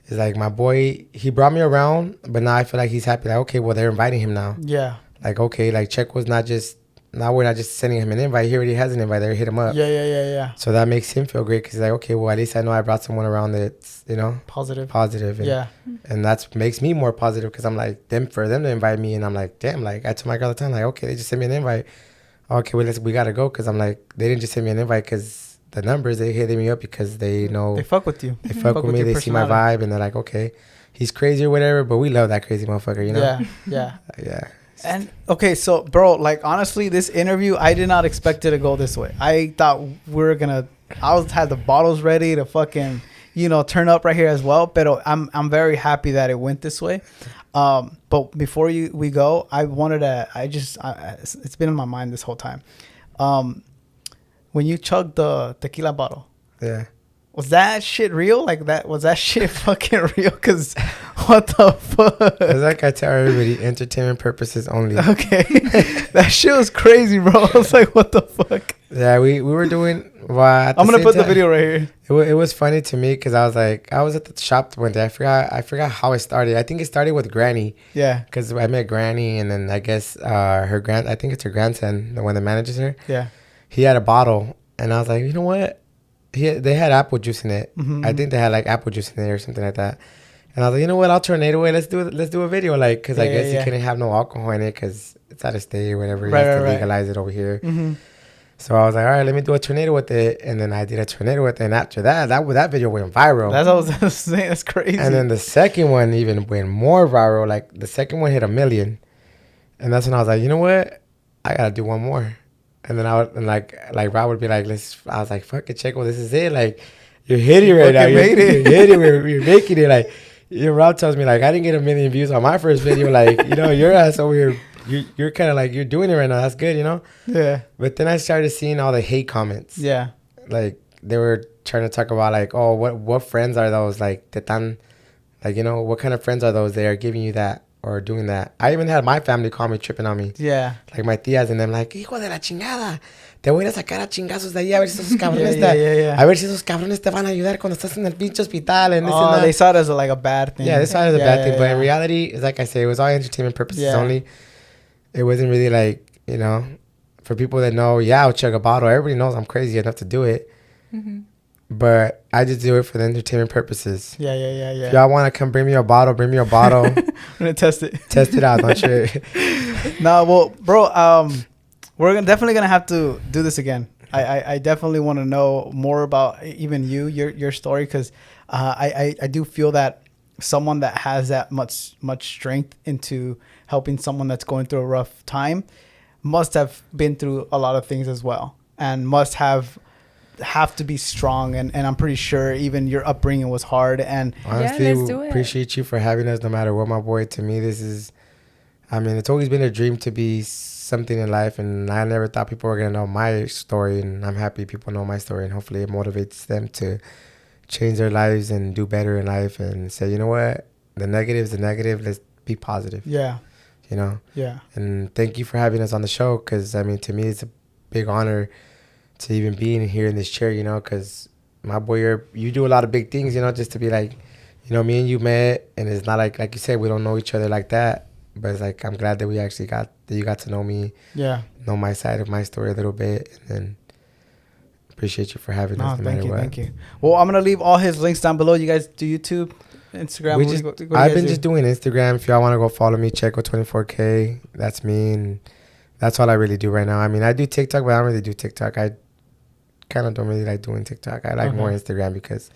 [SPEAKER 2] it's like my boy, he brought me around, but now I feel like he's happy. Like, okay, well, they're inviting him now.
[SPEAKER 1] Yeah.
[SPEAKER 2] Like, okay, like, Checko's now we're not just sending him an invite. He already has an invite. They hit him up.
[SPEAKER 1] Yeah.
[SPEAKER 2] So that makes him feel great, because he's like, okay, well, at least I know I brought someone around that's, positive. And that makes me more positive, because I'm like, for them to invite me, and I'm like, damn, like, I told my girl all the time, like, okay, they just sent me an invite. Okay, well, we got to go, because I'm like, they didn't just send me an invite because the numbers, they hit me up because they know.
[SPEAKER 1] They fuck with you.
[SPEAKER 2] They fuck with me. They see my vibe, and they're like, okay, he's crazy or whatever, but we love that crazy motherfucker,
[SPEAKER 1] Yeah.
[SPEAKER 2] Yeah.
[SPEAKER 1] And okay, so bro, like, honestly, this interview, I did not expect it to go this way. I thought had the bottles ready to fucking, turn up right here as well. But I'm very happy that it went this way. But before we go, I wanted to, it's been in my mind this whole time. When you chugged the tequila bottle.
[SPEAKER 2] Yeah.
[SPEAKER 1] Was that shit real? Like, was that shit fucking real? Because what the fuck?
[SPEAKER 2] It's like I tell everybody, entertainment purposes only.
[SPEAKER 1] Okay. That shit was crazy, bro. I was like, what the fuck?
[SPEAKER 2] Yeah, we were doing... Well,
[SPEAKER 1] I'm going to put the video right here.
[SPEAKER 2] It was funny to me, because I was at the shop one day. I forgot how it started. I think it started with Granny.
[SPEAKER 1] Yeah.
[SPEAKER 2] Because I met Granny, and then I guess I think it's her grandson, the one that manages her.
[SPEAKER 1] Yeah.
[SPEAKER 2] He had a bottle, and I was like, you know what? They had apple juice in it.
[SPEAKER 1] Mm-hmm.
[SPEAKER 2] I think they had like apple juice in it or something like that. And I was like, you know what? I'll tornado it. Let's do a video, like, because I guess you couldn't have no alcohol in it because it's out of state or whatever. You have to legalize it over here.
[SPEAKER 1] Mm-hmm.
[SPEAKER 2] So I was like, all right, let me do a tornado with it. And then I did a tornado with it. And after that video went viral.
[SPEAKER 1] That's what I was saying. That's crazy.
[SPEAKER 2] And then the second one even went more viral. Like, the second one hit 1 million. And that's when I was like, you know what? I got to do one more. And then like Rob would be like, I was like, fuck it, Checko, this is it. Like, you're hitting right now. You're hitting, you're making it. Like, Rob tells me, like, I didn't get 1 million views on my first video. Like, your ass over here, you're kind of like, you're doing it right now. That's good,
[SPEAKER 1] Yeah.
[SPEAKER 2] But then I started seeing all the hate comments.
[SPEAKER 1] Yeah.
[SPEAKER 2] Like, they were trying to talk about, like, oh, what friends are those? Like, like, what kind of friends are those? They are giving you that or doing that. I even had my family call me, tripping on me.
[SPEAKER 1] Yeah.
[SPEAKER 2] Like, my tías and them, like, hijo de la chingada, te voy a sacar a chingazos de ahí a ver si esos cabrones a ver si esos cabrones te van a ayudar cuando estás en el pinche hospital. And
[SPEAKER 1] they saw it as like a bad thing.
[SPEAKER 2] Yeah, they saw it as a bad thing. But in reality, it's like I say, it was all entertainment purposes only. It wasn't really like, for people that know, I'll chug a bottle. Everybody knows I'm crazy enough to do it.
[SPEAKER 3] Mm-hmm.
[SPEAKER 2] But I just do it for the entertainment purposes.
[SPEAKER 1] Yeah.
[SPEAKER 2] If y'all want to come bring me a bottle, bring me a bottle.
[SPEAKER 1] I'm going to test it.
[SPEAKER 2] Test it out, don't you?
[SPEAKER 1] No, well, bro, we're definitely going to have to do this again. I definitely want to know more about even your story, because I do feel that someone that has that much strength into helping someone that's going through a rough time must have been through a lot of things as well, and must have to be strong, and I'm pretty sure even your upbringing was hard. And
[SPEAKER 2] honestly,
[SPEAKER 3] let's do it.
[SPEAKER 2] Appreciate you for having us no matter what, my boy. To me, this is, I mean, it's always been a dream to be something in life, and I never thought people were gonna know my story, and I'm happy people know my story, and hopefully it motivates them to change their lives and do better in life, and say, you know what, the negative is the negative, let's be positive.
[SPEAKER 1] Yeah. Yeah.
[SPEAKER 2] And thank you for having us on the show, because I mean, to me, it's a big honor to even be in here in this chair, because my boy, you do a lot of big things, just to be like, me and you met, and it's not like you said, we don't know each other like that, but it's like, I'm glad that you got to know me, know my side of my story a little bit, and then appreciate you for having us no matter what.
[SPEAKER 1] Thank you. Well, I'm going to leave all his links down below. You guys do YouTube, Instagram?
[SPEAKER 2] I've been just doing Instagram. If y'all want to go follow me, Checko24K, that's me, and that's all I really do right now. I mean, I do TikTok, but I don't really do TikTok. I kind of don't really like doing TikTok. I like more Instagram, because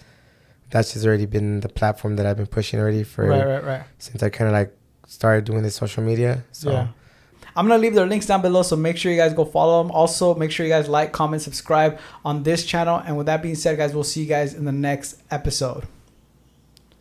[SPEAKER 2] that's just already been the platform that I've been pushing already for
[SPEAKER 1] right.
[SPEAKER 2] since I kind of like started doing this social media. So.
[SPEAKER 1] Yeah. I'm going to leave their links down below, so make sure you guys go follow them. Also, make sure you guys like, comment, subscribe on this channel. And with that being said, guys, we'll see you guys in the next episode.